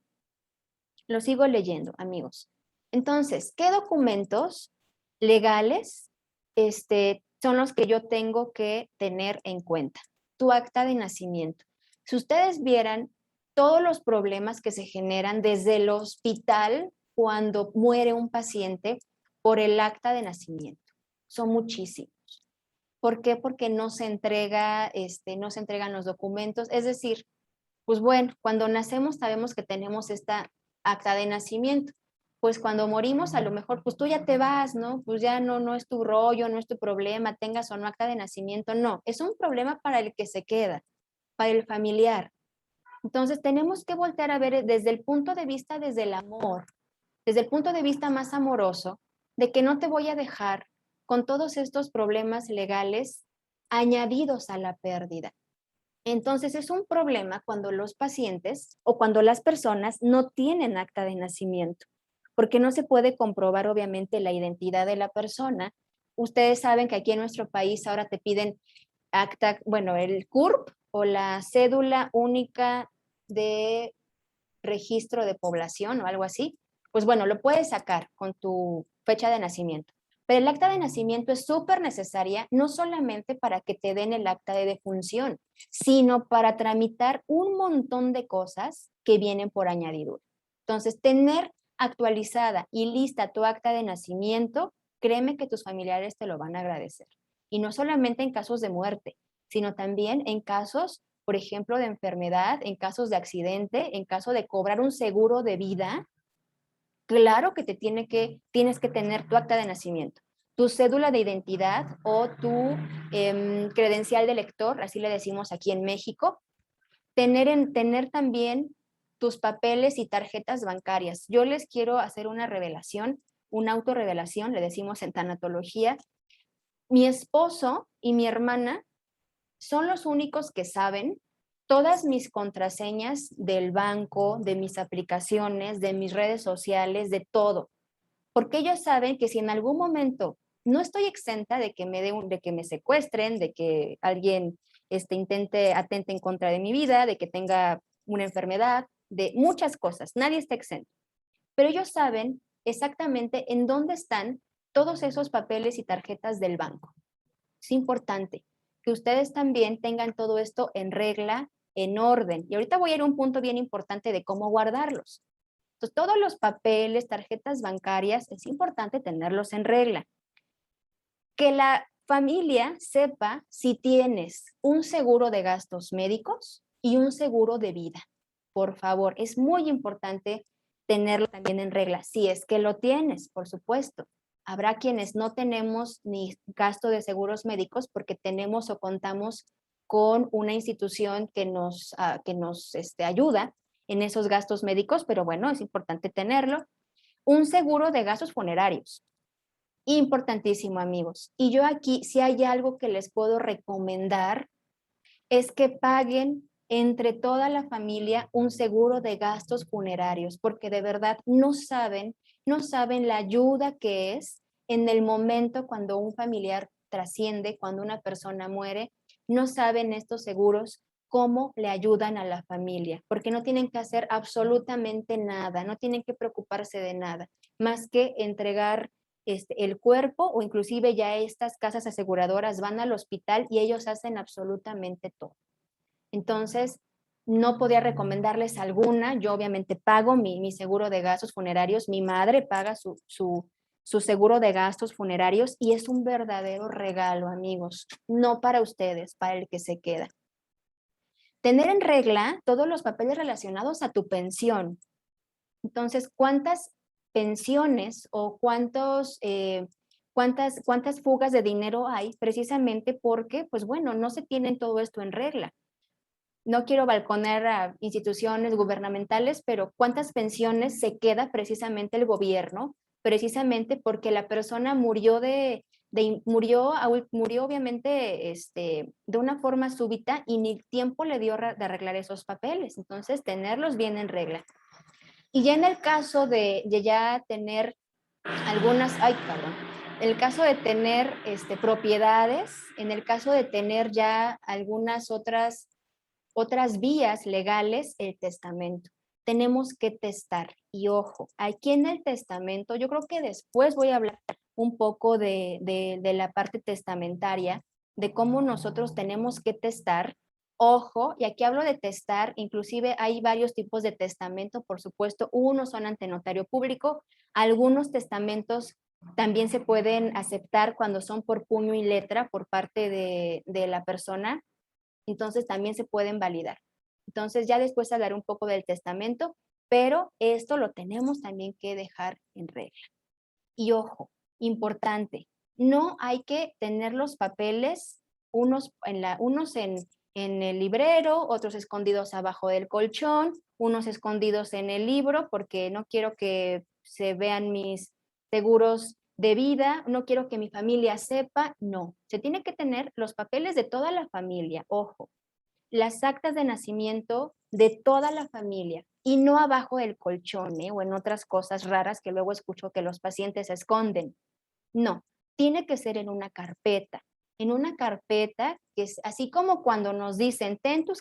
amigos. Entonces, ¿qué documentos legales son los que yo tengo que tener en cuenta? Tu acta de nacimiento. Si ustedes vieran todos los problemas que se generan desde el hospital cuando muere un paciente por el acta de nacimiento, son muchísimos. ¿Por qué? Porque no se no se entregan los documentos. Es decir, pues bueno, cuando nacemos sabemos que tenemos esta acta de nacimiento. Pues cuando morimos, a lo mejor, pues tú ya te vas, ¿no? Pues ya no es tu rollo, no es tu problema, tengas o no acta de nacimiento. No, es un problema para el que se queda, para el familiar. Entonces tenemos que voltear a ver desde el punto de vista, desde el amor, desde el punto de vista más amoroso, de que no te voy a dejar con todos estos problemas legales añadidos a la pérdida. Entonces es un problema cuando los pacientes o cuando las personas no tienen acta de nacimiento, porque no se puede comprobar obviamente la identidad de la persona. Ustedes saben que aquí en nuestro país ahora te piden acta, bueno, el CURP o la cédula única de registro de población o algo así, pues bueno, lo puedes sacar con tu fecha de nacimiento. Pero el acta de nacimiento es súper necesaria, no solamente para que te den el acta de defunción, sino para tramitar un montón de cosas que vienen por añadidura. Entonces, tener actualizada y lista tu acta de nacimiento, créeme que tus familiares te lo van a agradecer. Y no solamente en casos de muerte, sino también en casos, por ejemplo, de enfermedad, en casos de accidente, en caso de cobrar un seguro de vida. Claro que tienes que tener tu acta de nacimiento, tu cédula de identidad o tu credencial de lector, así le decimos aquí en México, tener también tus papeles y tarjetas bancarias. Yo les quiero hacer una revelación, una autorrevelación, le decimos en tanatología. Mi esposo y mi hermana son los únicos que saben todas mis contraseñas del banco, de mis aplicaciones, de mis redes sociales, de todo. Porque ellos saben que si en algún momento no estoy exenta de que de que me secuestren, de que alguien atente en contra de mi vida, de que tenga una enfermedad, de muchas cosas. Nadie está exento. Pero ellos saben exactamente en dónde están todos esos papeles y tarjetas del banco. Es importante que ustedes también tengan todo esto en regla, en orden. Y ahorita voy a ir a un punto bien importante de cómo guardarlos. Entonces, todos los papeles, tarjetas bancarias, es importante tenerlos en regla. Que la familia sepa si tienes un seguro de gastos médicos y un seguro de vida. Por favor, es muy importante tenerlo también en regla, si es que lo tienes, por supuesto. Habrá quienes no tenemos ni gasto de seguros médicos porque tenemos o contamos con una institución que nos ayuda en esos gastos médicos, pero bueno, es importante tenerlo. Un seguro de gastos funerarios. Importantísimo, amigos. Y yo aquí, si hay algo que les puedo recomendar, es que paguen entre toda la familia un seguro de gastos funerarios, porque de verdad no saben la ayuda que es en el momento cuando un familiar trasciende, cuando una persona muere, no saben estos seguros cómo le ayudan a la familia, porque no tienen que hacer absolutamente nada, no tienen que preocuparse de nada, más que entregar el cuerpo, o inclusive ya estas casas aseguradoras van al hospital y ellos hacen absolutamente todo. Entonces, no podía recomendarles alguna. Yo obviamente pago mi seguro de gastos funerarios, mi madre paga su seguro de gastos funerarios y es un verdadero regalo, amigos, no para ustedes, para el que se queda. Tener en regla todos los papeles relacionados a tu pensión. Entonces, ¿cuántas pensiones o cuántas fugas de dinero hay? Precisamente porque, pues bueno, no se tienen todo esto en regla. No quiero balconear a instituciones gubernamentales, pero ¿cuántas pensiones se queda precisamente el gobierno? Precisamente porque la persona murió murió obviamente de una forma súbita y ni tiempo le dio de arreglar esos papeles. Entonces, tenerlos bien en regla. Y ya en el caso de ya tener en el caso de tener propiedades, en el caso de tener ya algunas otras vías legales, el testamento. Tenemos que testar. Y ojo, aquí en el testamento, yo creo que después voy a hablar un poco de la parte testamentaria, de cómo nosotros tenemos que testar. Ojo, y aquí hablo de testar, inclusive hay varios tipos de testamento, por supuesto. Unos son ante notario público, algunos testamentos también se pueden aceptar cuando son por puño y letra por parte de la persona, entonces también se pueden validar. Entonces ya después hablaré un poco del testamento, pero esto lo tenemos también que dejar en regla. Y ojo, importante, no hay que tener los papeles unos en el librero, otros escondidos abajo del colchón, unos escondidos en el libro, porque no quiero que se vean mis seguros de vida, no quiero que mi familia sepa, no. Se tiene que tener los papeles de toda la familia, ojo, las actas de nacimiento de toda la familia y no abajo del colchón, o en otras cosas raras que luego escucho que los pacientes esconden. No, tiene que ser en una carpeta que es así como cuando nos dicen, ten tu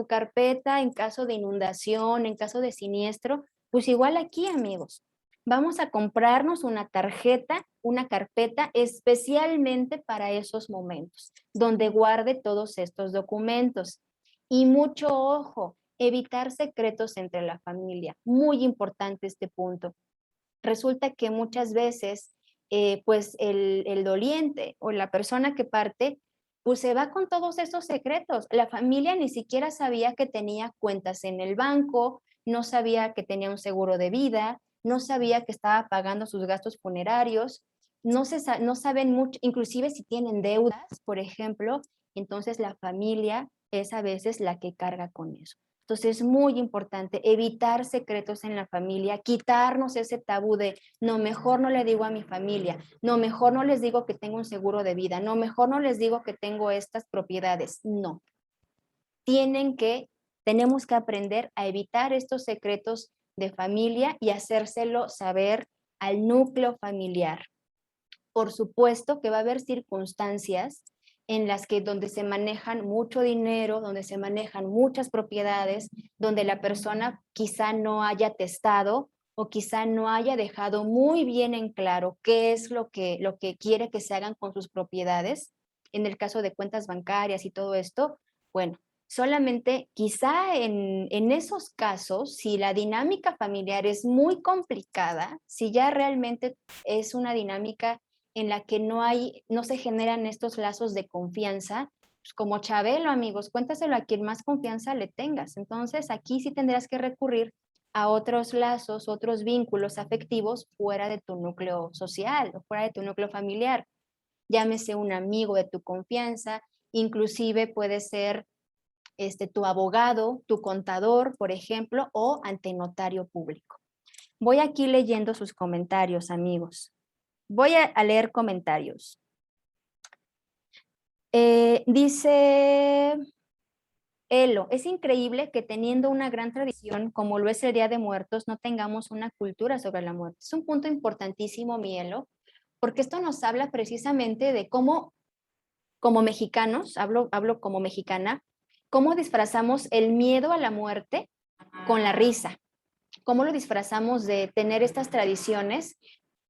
carpeta en caso de inundación, en caso de siniestro, pues igual aquí, amigos. Vamos a comprarnos una tarjeta, una carpeta especialmente para esos momentos, donde guarde todos estos documentos. Y mucho ojo, evitar secretos entre la familia. Muy importante este punto. Resulta que muchas veces, pues el doliente o la persona que parte, pues se va con todos esos secretos. La familia ni siquiera sabía que tenía cuentas en el banco, no sabía que tenía un seguro de vida, no sabía que estaba pagando sus gastos funerarios, no saben mucho, inclusive si tienen deudas, por ejemplo, entonces la familia es a veces la que carga con eso. Entonces es muy importante evitar secretos en la familia, quitarnos ese tabú de, no, mejor no le digo a mi familia, no, mejor no les digo que tengo un seguro de vida, no, mejor no les digo que tengo estas propiedades. No, tenemos que aprender a evitar estos secretos de familia y hacérselo saber al núcleo familiar. Por supuesto que va a haber circunstancias en las que donde se manejan mucho dinero, donde se manejan muchas propiedades, donde la persona quizá no haya testado o quizá no haya dejado muy bien en claro qué es lo que quiere que se hagan con sus propiedades. En el caso de cuentas bancarias y todo esto, bueno, solamente quizá en esos casos, si la dinámica familiar es muy complicada, si ya realmente es una dinámica en la que no se generan estos lazos de confianza, pues como Chabelo, amigos, cuéntaselo a quien más confianza le tengas. Entonces, aquí sí tendrás que recurrir a otros lazos, otros vínculos afectivos fuera de tu núcleo social o fuera de tu núcleo familiar. Llámese un amigo de tu confianza, inclusive puede ser tu abogado, tu contador, por ejemplo, o ante notario público. Voy aquí leyendo sus comentarios, amigos. Voy a leer comentarios. Dice Elo, es increíble que teniendo una gran tradición como lo es el Día de Muertos, no tengamos una cultura sobre la muerte. Es un punto importantísimo, mi Elo, porque esto nos habla precisamente de cómo como mexicanos, hablo como mexicana, cómo disfrazamos el miedo a la muerte con la risa, cómo lo disfrazamos de tener estas tradiciones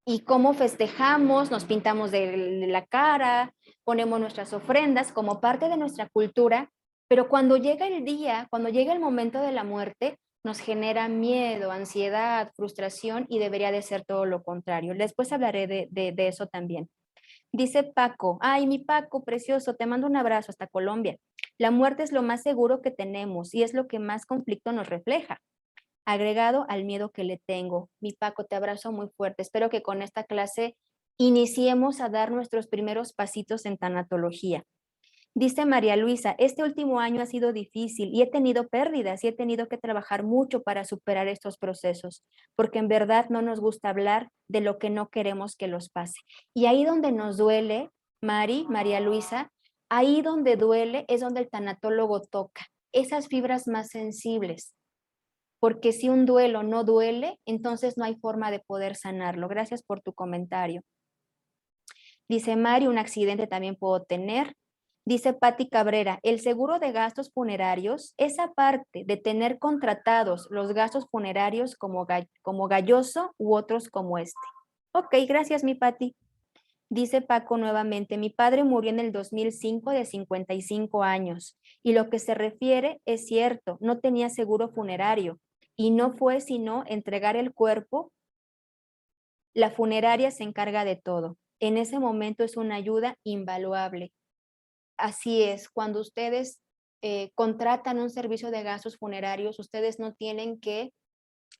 y cómo festejamos, nos pintamos de la cara, ponemos nuestras ofrendas como parte de nuestra cultura, pero cuando llega el día, cuando llega el momento de la muerte, nos genera miedo, ansiedad, frustración y debería de ser todo lo contrario. Después hablaré de eso también. Dice Paco, ay, mi Paco, precioso, te mando un abrazo hasta Colombia. La muerte es lo más seguro que tenemos y es lo que más conflicto nos refleja, agregado al miedo que le tengo. Mi Paco, te abrazo muy fuerte. Espero que con esta clase iniciemos a dar nuestros primeros pasitos en tanatología. Dice María Luisa, este último año ha sido difícil y he tenido pérdidas y he tenido que trabajar mucho para superar estos procesos, porque en verdad no nos gusta hablar de lo que no queremos que los pase. Y ahí donde nos duele, María Luisa, ahí donde duele es donde el tanatólogo toca esas fibras más sensibles, porque si un duelo no duele, entonces no hay forma de poder sanarlo. Gracias por tu comentario. Dice Mari, un accidente también puedo tener. Dice Patti Cabrera, el seguro de gastos funerarios es aparte de tener contratados los gastos funerarios como Galloso u otros como este. Ok, gracias mi Patti. Dice Paco nuevamente, mi padre murió en el 2005 de 55 años y lo que se refiere es cierto, no tenía seguro funerario y no fue sino entregar el cuerpo, la funeraria se encarga de todo. En ese momento es una ayuda invaluable. Así es, cuando ustedes contratan un servicio de gastos funerarios, ustedes no tienen que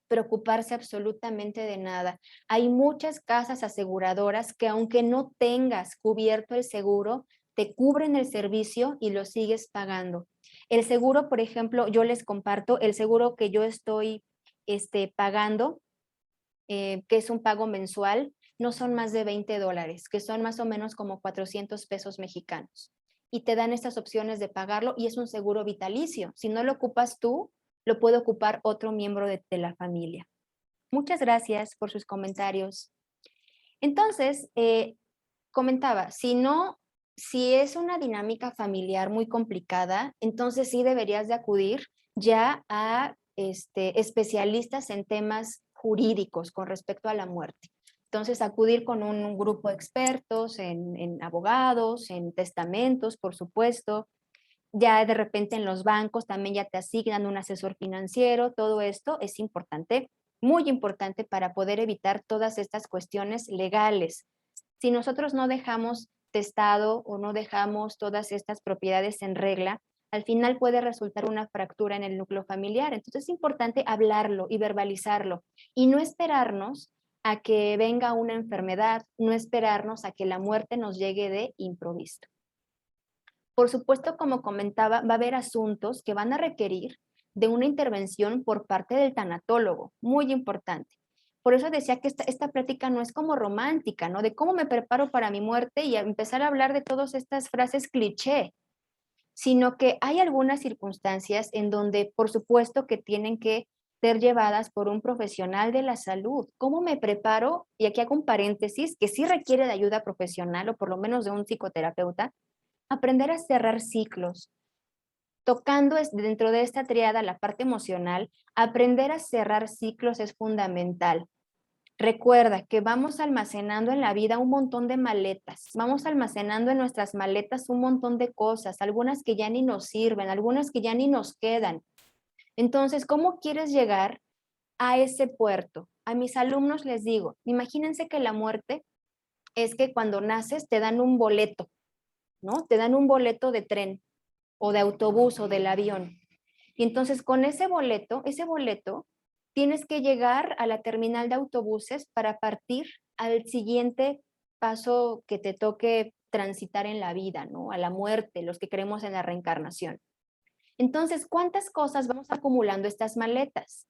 preocuparse absolutamente de nada. Hay muchas casas aseguradoras que aunque no tengas cubierto el seguro, te cubren el servicio y lo sigues pagando. El seguro, por ejemplo, yo les comparto, el seguro que yo estoy pagando, que es un pago mensual, no son más de $20, que son más o menos como 400 pesos mexicanos. Y te dan estas opciones de pagarlo y es un seguro vitalicio. Si no lo ocupas tú, lo puede ocupar otro miembro de la familia. Muchas gracias por sus comentarios. Entonces, comentaba, si es una dinámica familiar muy complicada, entonces sí deberías de acudir ya a especialistas en temas jurídicos con respecto a la muerte. Entonces, acudir con un grupo de expertos en abogados, en testamentos, por supuesto. Ya de repente en los bancos también ya te asignan un asesor financiero. Todo esto es importante, muy importante para poder evitar todas estas cuestiones legales. Si nosotros no dejamos testado o no dejamos todas estas propiedades en regla, al final puede resultar una fractura en el núcleo familiar. Entonces es importante hablarlo y verbalizarlo y no esperarnos a que venga una enfermedad, no esperarnos a que la muerte nos llegue de improviso. Por supuesto, como comentaba, va a haber asuntos que van a requerir de una intervención por parte del tanatólogo, muy importante. Por eso decía que esta plática no es como romántica, ¿no? De cómo me preparo para mi muerte y empezar a hablar de todas estas frases cliché, sino que hay algunas circunstancias en donde, por supuesto, que tienen que ser llevadas por un profesional de la salud. ¿Cómo me preparo? Y aquí hago un paréntesis, que sí requiere de ayuda profesional o por lo menos de un psicoterapeuta, aprender a cerrar ciclos. Tocando dentro de esta triada la parte emocional, aprender a cerrar ciclos es fundamental. Recuerda que vamos almacenando en la vida un montón de maletas, vamos almacenando en nuestras maletas un montón de cosas, algunas que ya ni nos sirven, algunas que ya ni nos quedan. Entonces, ¿cómo quieres llegar a ese puerto? A mis alumnos les digo, imagínense que la muerte es que cuando naces te dan un boleto, ¿no? Te dan un boleto de tren o de autobús o del avión. Y entonces con ese boleto, tienes que llegar a la terminal de autobuses para partir al siguiente paso que te toque transitar en la vida, ¿no? A la muerte, los que creemos en la reencarnación. Entonces, ¿cuántas cosas vamos acumulando estas maletas?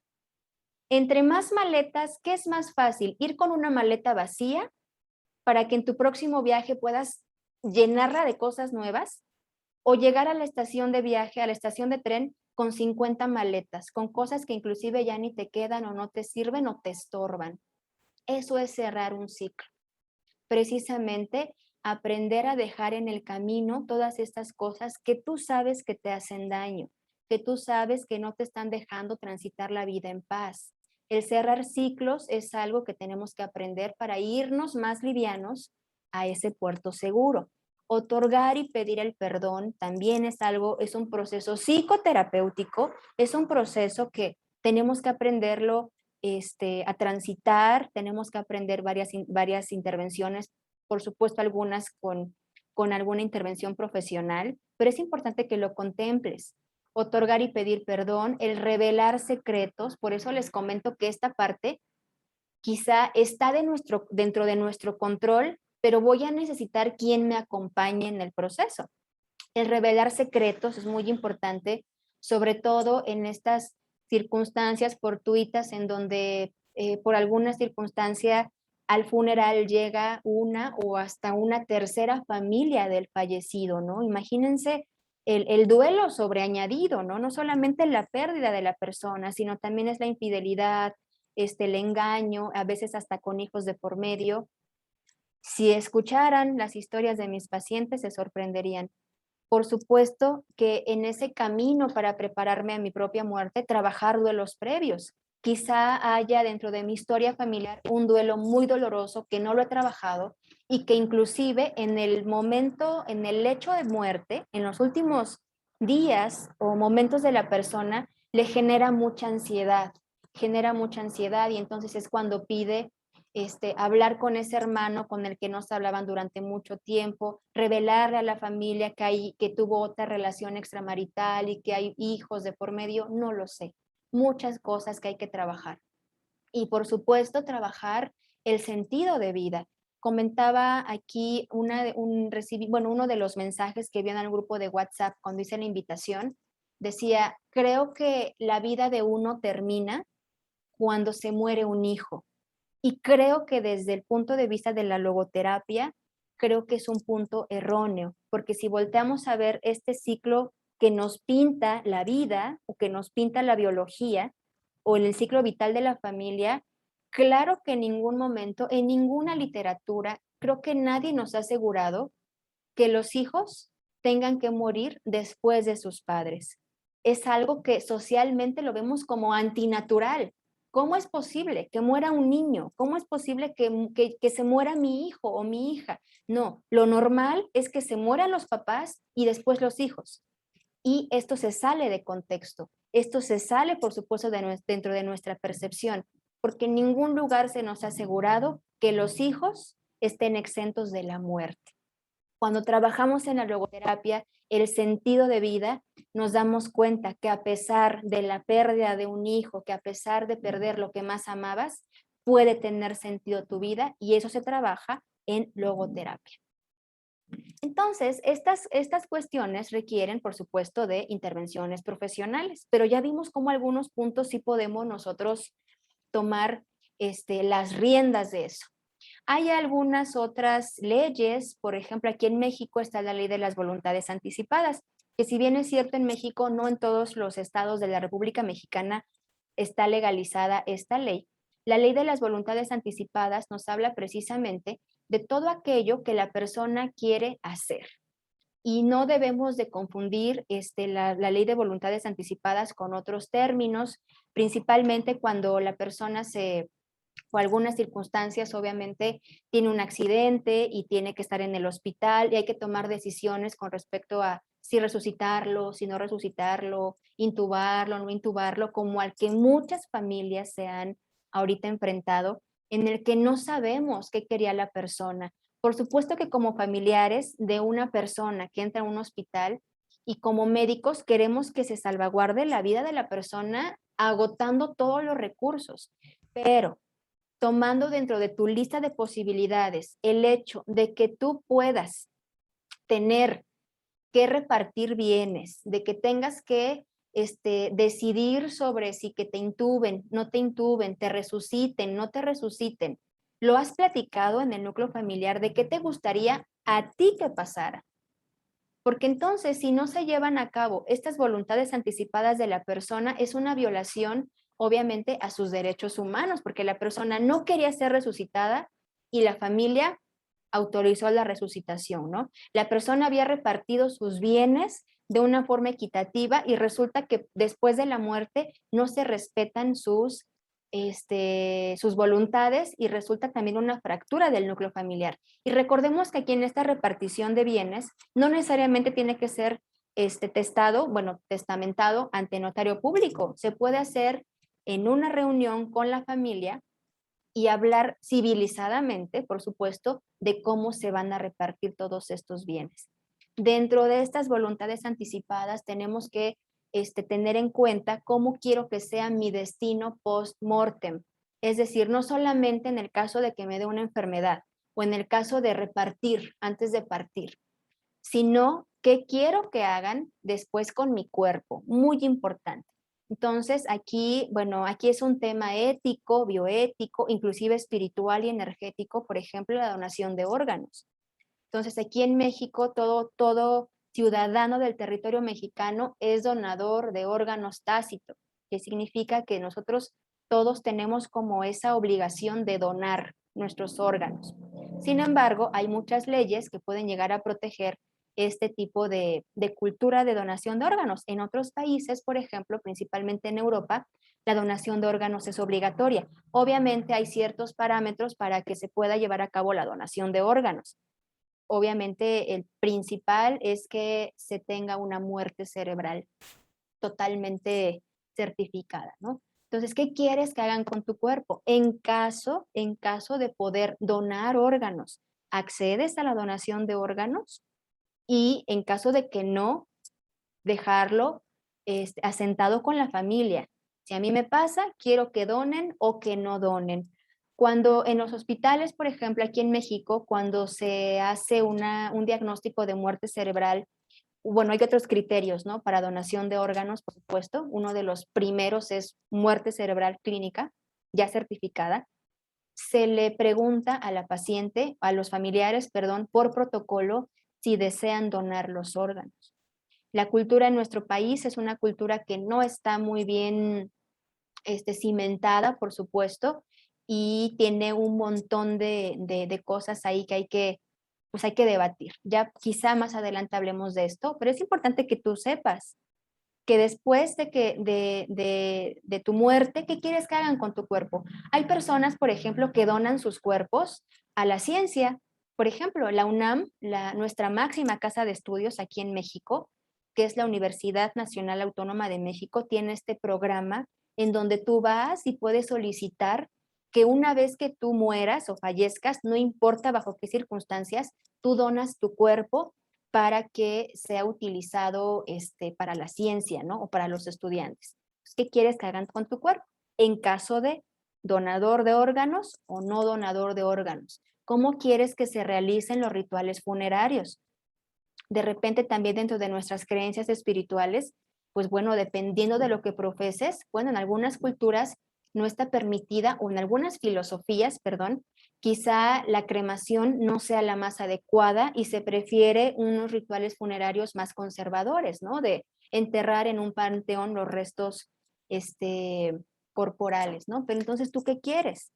Entre más maletas, ¿qué es más fácil? Ir con una maleta vacía para que en tu próximo viaje puedas llenarla de cosas nuevas, o llegar a la estación de viaje, a la estación de tren con 50 maletas, con cosas que inclusive ya ni te quedan o no te sirven o te estorban. Eso es cerrar un ciclo. Precisamente aprender a dejar en el camino todas estas cosas que tú sabes que te hacen daño, que tú sabes que no te están dejando transitar la vida en paz. El cerrar ciclos es algo que tenemos que aprender para irnos más livianos a ese puerto seguro. Otorgar y pedir el perdón también es algo, es un proceso psicoterapéutico, es un proceso que tenemos que aprenderlo a transitar, tenemos que aprender varias intervenciones, por supuesto algunas con alguna intervención profesional, pero es importante que lo contemples. Otorgar y pedir perdón, el revelar secretos, por eso les comento que esta parte quizá está dentro de nuestro control, pero voy a necesitar quien me acompañe en el proceso. El revelar secretos es muy importante, sobre todo en estas circunstancias fortuitas en donde por alguna circunstancia al funeral llega una o hasta una tercera familia del fallecido, ¿no? Imagínense el duelo sobreañadido, ¿no? No solamente la pérdida de la persona, sino también es la infidelidad, el engaño, a veces hasta con hijos de por medio. Si escucharan las historias de mis pacientes, se sorprenderían. Por supuesto que en ese camino para prepararme a mi propia muerte, trabajar duelos previos. Quizá haya dentro de mi historia familiar un duelo muy doloroso que no lo he trabajado y que inclusive en el momento, en el lecho de muerte, en los últimos días o momentos de la persona, le genera mucha ansiedad y entonces es cuando pide hablar con ese hermano con el que no se hablaban durante mucho tiempo, revelarle a la familia que tuvo otra relación extramarital y que hay hijos de por medio, no lo sé. Muchas cosas que hay que trabajar. Y por supuesto, trabajar el sentido de vida. Comentaba aquí uno de los mensajes que vi en el grupo de WhatsApp cuando hice la invitación, decía, creo que la vida de uno termina cuando se muere un hijo. Y creo que desde el punto de vista de la logoterapia, creo que es un punto erróneo, porque si volteamos a ver este ciclo que nos pinta la vida o que nos pinta la biología o el ciclo vital de la familia, claro que en ningún momento, en ninguna literatura, creo que nadie nos ha asegurado que los hijos tengan que morir después de sus padres. Es algo que socialmente lo vemos como antinatural. ¿Cómo es posible que muera un niño? ¿Cómo es posible que se muera mi hijo o mi hija? No, lo normal es que se mueran los papás y después los hijos. Y esto se sale de contexto. Esto se sale, por supuesto, dentro de nuestra percepción, porque en ningún lugar se nos ha asegurado que los hijos estén exentos de la muerte. Cuando trabajamos en la logoterapia, el sentido de vida, nos damos cuenta que a pesar de la pérdida de un hijo, que a pesar de perder lo que más amabas, puede tener sentido tu vida y eso se trabaja en logoterapia. Entonces, estas cuestiones requieren, por supuesto, de intervenciones profesionales, pero ya vimos cómo algunos puntos sí podemos nosotros tomar las riendas de eso. Hay algunas otras leyes, por ejemplo, aquí en México está la ley de las voluntades anticipadas, que si bien es cierto en México, no en todos los estados de la República Mexicana está legalizada esta ley. La ley de las voluntades anticipadas nos habla precisamente de todo aquello que la persona quiere hacer. Y no debemos de confundir la ley de voluntades anticipadas con otros términos, principalmente cuando la persona o algunas circunstancias, obviamente, tiene un accidente y tiene que estar en el hospital y hay que tomar decisiones con respecto a si resucitarlo, si no resucitarlo, intubarlo, no intubarlo, como al que muchas familias se han ahorita enfrentado, en el que no sabemos qué quería la persona. Por supuesto que como familiares de una persona que entra a un hospital y como médicos queremos que se salvaguarde la vida de la persona agotando todos los recursos, pero tomando dentro de tu lista de posibilidades el hecho de que tú puedas tener que repartir bienes, de que tengas que decidir sobre si que te intuben, no te intuben, te resuciten, no te resuciten. ¿Lo has platicado en el núcleo familiar de qué te gustaría a ti que pasara? Porque entonces, si no se llevan a cabo estas voluntades anticipadas de la persona, es una violación, obviamente, a sus derechos humanos, porque la persona no quería ser resucitada y la familia autorizó la resucitación, ¿no? La persona había repartido sus bienes de una forma equitativa y resulta que después de la muerte no se respetan sus voluntades y resulta también una fractura del núcleo familiar. Y recordemos que aquí en esta repartición de bienes no necesariamente tiene que ser testado, bueno, testamentado ante notario público. Se puede hacer en una reunión con la familia y hablar civilizadamente, por supuesto, de cómo se van a repartir todos estos bienes. Dentro de estas voluntades anticipadas tenemos que tener en cuenta cómo quiero que sea mi destino post-mortem. Es decir, no solamente en el caso de que me dé una enfermedad o en el caso de repartir antes de partir, sino qué quiero que hagan después con mi cuerpo. Muy importante. Entonces, aquí, bueno, aquí es un tema ético, bioético, inclusive espiritual y energético, por ejemplo, la donación de órganos. Entonces, aquí en México, todo ciudadano del territorio mexicano es donador de órganos tácito, que significa que nosotros todos tenemos como esa obligación de donar nuestros órganos. Sin embargo, hay muchas leyes que pueden llegar a proteger este tipo de cultura de donación de órganos. En otros países, por ejemplo, principalmente en Europa, la donación de órganos es obligatoria. Obviamente hay ciertos parámetros para que se pueda llevar a cabo la donación de órganos. Obviamente el principal es que se tenga una muerte cerebral totalmente certificada, ¿no? Entonces, ¿qué quieres que hagan con tu cuerpo? En caso de poder donar órganos, ¿accedes a la donación de órganos? Y en caso de que no, dejarlo asentado con la familia. Si a mí me pasa, quiero que donen o que no donen. Cuando en los hospitales, por ejemplo, aquí en México, cuando se hace un diagnóstico de muerte cerebral, bueno, hay otros criterios, ¿no? Para donación de órganos, por supuesto. Uno de los primeros es muerte cerebral clínica, ya certificada. Se le pregunta a la paciente, a los familiares, perdón, por protocolo, si desean donar los órganos. La cultura en nuestro país es una cultura que no está muy bien cimentada, por supuesto, y tiene un montón de cosas ahí que pues hay que debatir. Ya quizá más adelante hablemos de esto, pero es importante que tú sepas que después de tu muerte, ¿qué quieres que hagan con tu cuerpo? Hay personas, por ejemplo, que donan sus cuerpos a la ciencia. Por ejemplo, la UNAM, nuestra máxima casa de estudios aquí en México, que es la Universidad Nacional Autónoma de México, tiene este programa en donde tú vas y puedes solicitar que una vez que tú mueras o fallezcas, no importa bajo qué circunstancias, tú donas tu cuerpo para que sea utilizado para la ciencia, ¿no? O para los estudiantes. ¿Qué quieres que hagan con tu cuerpo? En caso de donador de órganos o no donador de órganos. ¿Cómo quieres que se realicen los rituales funerarios? De repente también dentro de nuestras creencias espirituales, pues bueno, dependiendo de lo que profeses, bueno, en algunas culturas no está permitida, o en algunas filosofías, perdón, quizá la cremación no sea la más adecuada y se prefiere unos rituales funerarios más conservadores, ¿no? De enterrar en un panteón los restos corporales, ¿no? Pero entonces, ¿tú qué quieres?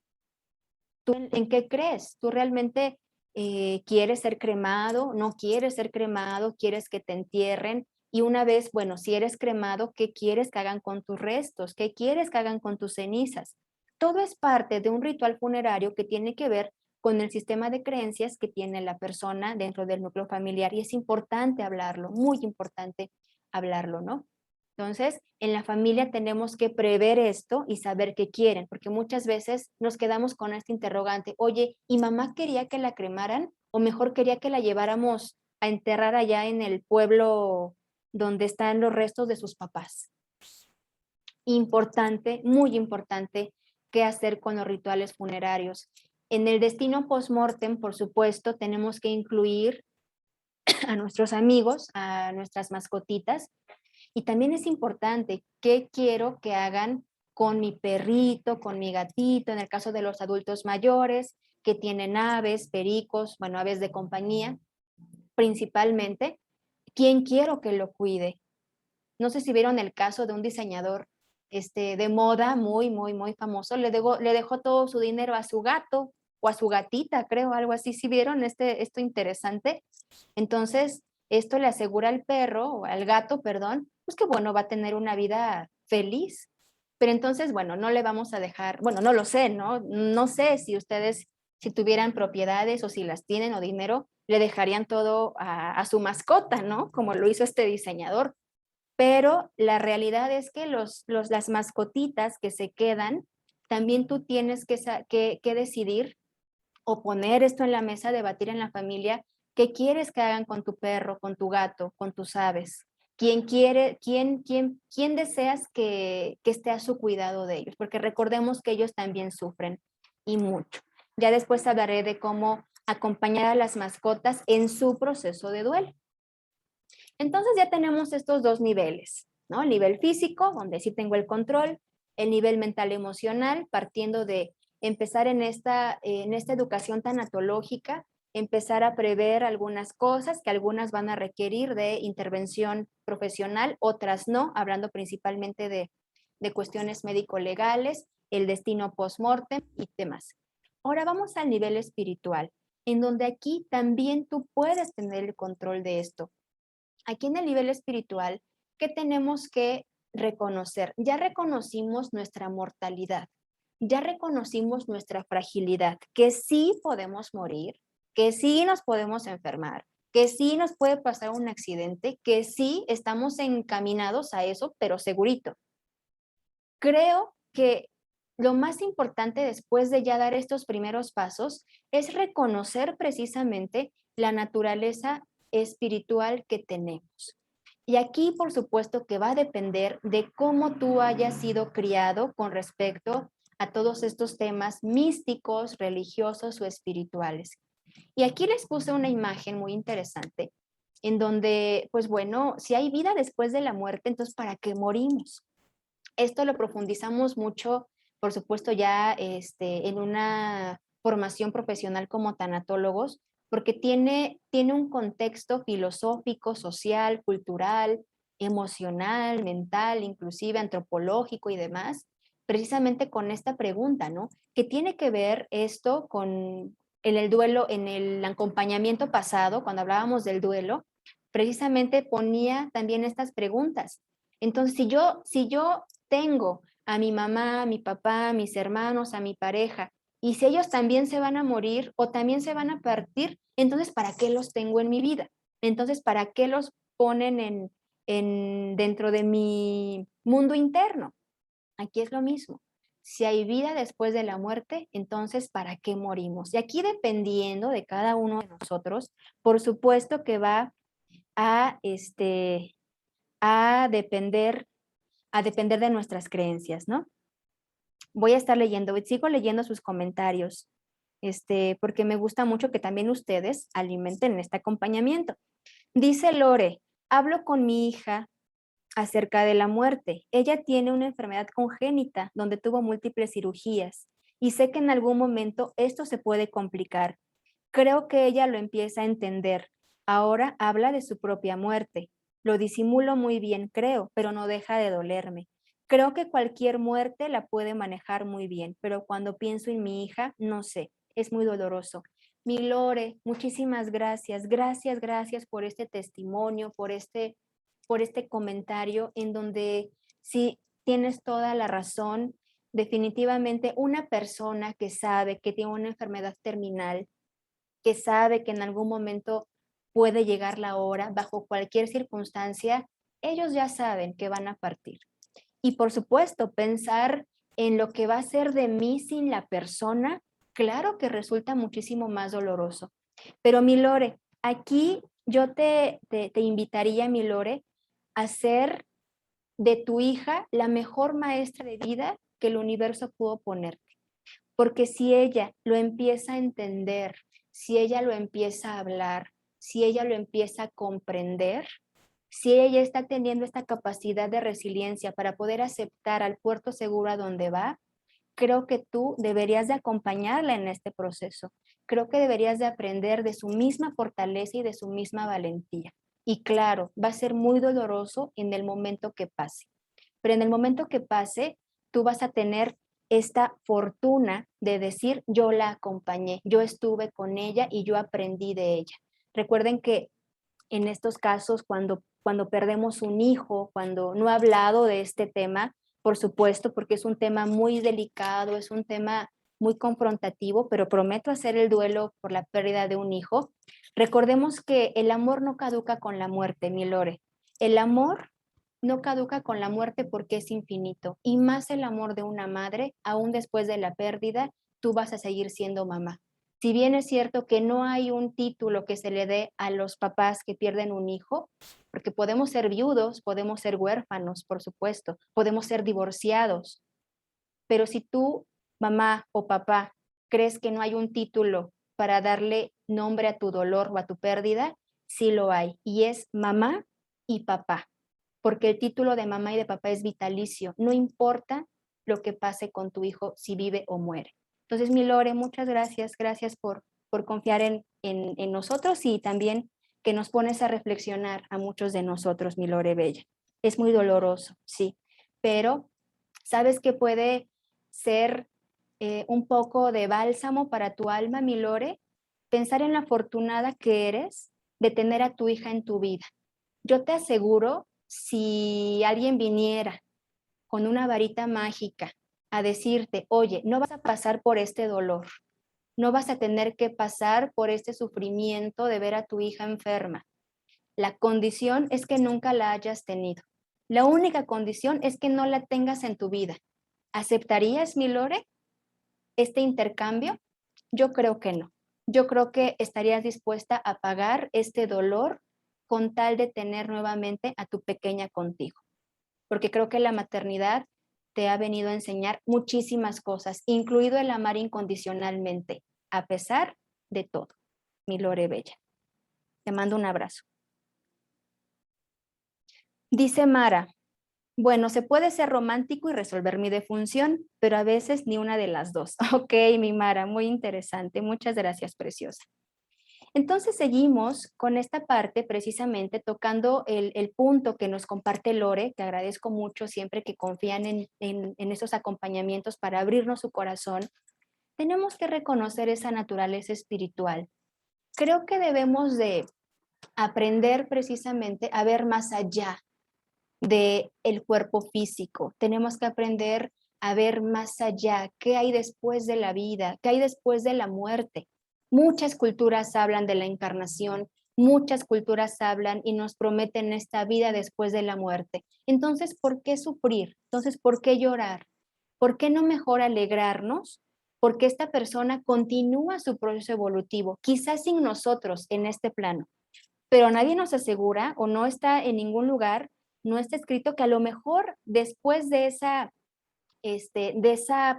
¿Tú en qué crees? ¿Tú realmente quieres ser cremado? ¿No quieres ser cremado? ¿Quieres que te entierren? Y una vez, bueno, si eres cremado, ¿qué quieres que hagan con tus restos? ¿Qué quieres que hagan con tus cenizas? Todo es parte de un ritual funerario que tiene que ver con el sistema de creencias que tiene la persona dentro del núcleo familiar y es importante hablarlo, muy importante hablarlo, ¿no? Entonces, en la familia tenemos que prever esto y saber qué quieren, porque muchas veces nos quedamos con este interrogante, oye, ¿y mamá quería que la cremaran o mejor quería que la lleváramos a enterrar allá en el pueblo donde están los restos de sus papás? Importante, muy importante, qué hacer con los rituales funerarios. En el destino post-mortem, por supuesto, tenemos que incluir a nuestros amigos, a nuestras mascotitas, y también es importante qué quiero que hagan con mi perrito, con mi gatito, en el caso de los adultos mayores que tienen aves, pericos, bueno, aves de compañía, principalmente, ¿quién quiero que lo cuide? No sé si vieron el caso de un diseñador de moda muy famoso, le dejó todo su dinero a su gato o a su gatita, creo, algo así. ¿Sí vieron esto interesante? Entonces, esto le asegura al perro, o al gato, perdón, pues que bueno, va a tener una vida feliz. Pero entonces, bueno, no le vamos a dejar, bueno, no lo sé, ¿no? No sé si ustedes, si tuvieran propiedades o si las tienen o dinero, le dejarían todo a su mascota, ¿no? Como lo hizo este diseñador. Pero la realidad es que las mascotitas que se quedan, también tú tienes que decidir o poner esto en la mesa, debatir en la familia, qué quieres que hagan con tu perro, con tu gato, con tus aves. ¿Quién deseas que esté a su cuidado de ellos? Porque recordemos que ellos también sufren y mucho. Ya después hablaré de cómo acompañar a las mascotas en su proceso de duelo. Entonces ya tenemos estos dos niveles, ¿no? El nivel físico, donde sí tengo el control, el nivel mental emocional, partiendo de empezar en esta educación tanatológica, empezar a prever algunas cosas que algunas van a requerir de intervención profesional, otras no, hablando principalmente de cuestiones médico-legales, el destino post-mortem y demás. Ahora vamos al nivel espiritual, en donde aquí también tú puedes tener el control de esto. Aquí en el nivel espiritual, ¿qué tenemos que reconocer? Ya reconocimos nuestra mortalidad, ya reconocimos nuestra fragilidad, que sí podemos morir, que sí nos podemos enfermar, que sí nos puede pasar un accidente, que sí estamos encaminados a eso, pero segurito. Creo que lo más importante después de ya dar estos primeros pasos es reconocer precisamente la naturaleza espiritual que tenemos. Y aquí, por supuesto, que va a depender de cómo tú hayas sido criado con respecto a todos estos temas místicos, religiosos o espirituales. Y aquí les puse una imagen muy interesante en donde, pues bueno, si hay vida después de la muerte, entonces ¿para qué morimos? Esto lo profundizamos mucho, por supuesto, ya en una formación profesional como tanatólogos, porque tiene un contexto filosófico, social, cultural, emocional, mental, inclusive antropológico y demás, precisamente con esta pregunta, ¿no? ¿Qué tiene que ver esto con en el duelo, en el acompañamiento pasado, cuando hablábamos del duelo? Precisamente ponía también estas preguntas. Entonces, si yo tengo a mi mamá, a mi papá, a mis hermanos, a mi pareja, y si ellos también se van a morir o también se van a partir, entonces, ¿para qué los tengo en mi vida? Entonces, ¿para qué los ponen dentro de mi mundo interno? Aquí es lo mismo. Si hay vida después de la muerte, entonces, ¿para qué morimos? Y aquí, dependiendo de cada uno de nosotros, por supuesto que va a, a depender a depender de nuestras creencias, ¿no? Voy a estar leyendo, sigo leyendo sus comentarios, porque me gusta mucho que también ustedes alimenten este acompañamiento. Dice Lore, hablo con mi hija acerca de la muerte. Ella tiene una enfermedad congénita donde tuvo múltiples cirugías y sé que en algún momento esto se puede complicar. Creo que ella lo empieza a entender. Ahora habla de su propia muerte. Lo disimulo muy bien, creo, pero no deja de dolerme. Creo que cualquier muerte la puede manejar muy bien, pero cuando pienso en mi hija, no sé, es muy doloroso. Mi Lore, muchísimas gracias, gracias, gracias por este testimonio, por este comentario en donde sí tienes toda la razón. Definitivamente una persona que sabe que tiene una enfermedad terminal, que sabe que en algún momento puede llegar la hora, bajo cualquier circunstancia, ellos ya saben que van a partir. Y por supuesto, pensar en lo que va a ser de mí sin la persona, claro que resulta muchísimo más doloroso. Pero mi Lore, aquí yo te invitaría, mi Lore, a ser de tu hija la mejor maestra de vida que el universo pudo ponerte. Porque si ella lo empieza a entender, si ella lo empieza a hablar, si ella lo empieza a comprender, si ella está teniendo esta capacidad de resiliencia para poder aceptar al puerto seguro a donde va, creo que tú deberías de acompañarla en este proceso. Creo que deberías de aprender de su misma fortaleza y de su misma valentía. Y claro, va a ser muy doloroso en el momento que pase, pero en el momento que pase, tú vas a tener esta fortuna de decir, yo la acompañé, yo estuve con ella y yo aprendí de ella. Recuerden que en estos casos, cuando perdemos un hijo, cuando no he hablado de este tema, por supuesto, porque es un tema muy delicado, es un tema muy confrontativo, pero prometo hacer el duelo por la pérdida de un hijo. Recordemos que el amor no caduca con la muerte, mi Lore. El amor no caduca con la muerte porque es infinito. Y más el amor de una madre, aún después de la pérdida, tú vas a seguir siendo mamá. Si bien es cierto que no hay un título que se le dé a los papás que pierden un hijo, porque podemos ser viudos, podemos ser huérfanos, por supuesto, podemos ser divorciados, pero si tú, mamá o papá, crees que no hay un título para darle nombre a tu dolor o a tu pérdida, sí lo hay, y es mamá y papá, porque el título de mamá y de papá es vitalicio, no importa lo que pase con tu hijo, si vive o muere. Entonces, mi Lore, muchas gracias, gracias por confiar en nosotros y también que nos pones a reflexionar a muchos de nosotros, mi Lore Bella. Es muy doloroso, sí, pero sabes que puede ser un poco de bálsamo para tu alma, mi Lore, pensar en la afortunada que eres de tener a tu hija en tu vida. Yo te aseguro, si alguien viniera con una varita mágica a decirte, oye, no vas a pasar por este dolor, no vas a tener que pasar por este sufrimiento de ver a tu hija enferma. La condición es que nunca la hayas tenido. La única condición es que no la tengas en tu vida. ¿Aceptarías, mi Lore, este intercambio? Yo creo que no. Yo creo que estarías dispuesta a pagar este dolor con tal de tener nuevamente a tu pequeña contigo. Porque creo que la maternidad te ha venido a enseñar muchísimas cosas, incluido el amar incondicionalmente, a pesar de todo. Mi Lore Bella. Te mando un abrazo. Dice Mara, bueno, se puede ser romántico y resolver mi defunción, pero a veces ni una de las dos. Ok, mi Mara, muy interesante. Muchas gracias, preciosa. Entonces seguimos con esta parte precisamente tocando el punto que nos comparte Lore, que agradezco mucho siempre que confían en esos acompañamientos para abrirnos su corazón. Tenemos que reconocer esa naturaleza espiritual. Creo que debemos de aprender precisamente a ver más allá de el cuerpo físico. Tenemos que aprender a ver más allá, qué hay después de la vida, qué hay después de la muerte. Muchas culturas hablan de la encarnación, muchas culturas hablan y nos prometen esta vida después de la muerte. Entonces, ¿por qué sufrir? Entonces, ¿por qué llorar? ¿Por qué no mejor alegrarnos? Porque esta persona continúa su proceso evolutivo, quizás sin nosotros en este plano, pero nadie nos asegura o no está en ningún lugar, no está escrito que a lo mejor después de esa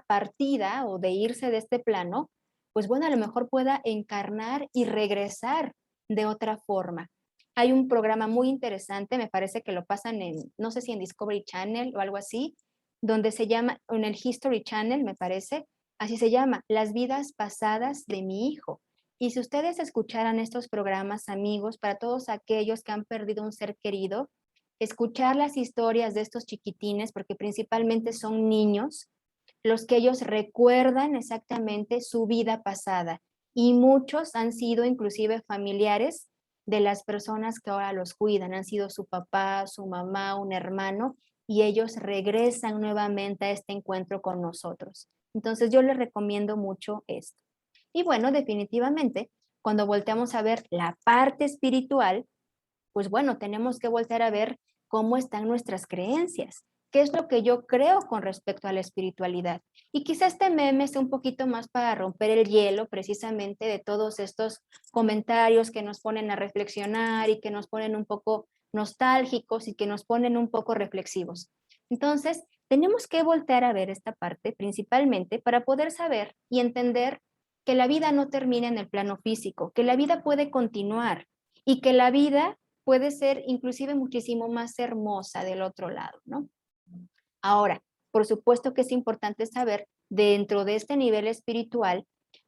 partida o de irse de este plano, pues bueno, a lo mejor pueda encarnar y regresar de otra forma. Hay un programa muy interesante, me parece que lo pasan en, no sé si en Discovery Channel o algo así, donde se llama, en el History Channel, me parece, así se llama, Las vidas pasadas de mi hijo. Y si ustedes escucharan estos programas, amigos, para todos aquellos que han perdido un ser querido, escuchar las historias de estos chiquitines, porque principalmente son niños, los que ellos recuerdan exactamente su vida pasada. Y muchos han sido inclusive familiares de las personas que ahora los cuidan, han sido su papá, su mamá, un hermano, y ellos regresan nuevamente a este encuentro con nosotros. Entonces yo les recomiendo mucho esto. Y bueno, definitivamente, cuando volteamos a ver la parte espiritual, pues bueno, tenemos que voltear a ver cómo están nuestras creencias, qué es lo que yo creo con respecto a la espiritualidad. Y quizá este meme sea un poquito más para romper el hielo precisamente de todos estos comentarios que nos ponen a reflexionar y que nos ponen un poco nostálgicos y que nos ponen un poco reflexivos. Entonces, tenemos que voltear a ver esta parte principalmente para poder saber y entender que la vida no termina en el plano físico, que la vida puede continuar y que la vida puede ser inclusive muchísimo más hermosa del otro lado, ¿no? Ahora, por supuesto que es importante saber dentro de este nivel espiritual,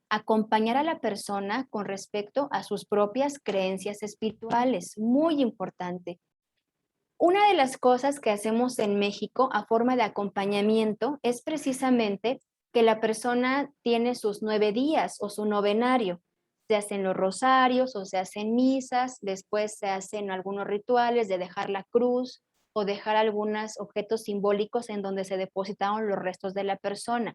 acompañar a la persona con respecto a sus propias creencias espirituales, muy importante. Una de las cosas que hacemos en México a forma de acompañamiento es precisamente que la persona tiene sus 9 días o su novenario. Se hacen los rosarios o se hacen misas, después se hacen algunos rituales de dejar la cruz o dejar algunos objetos simbólicos en donde se depositaron los restos de la persona.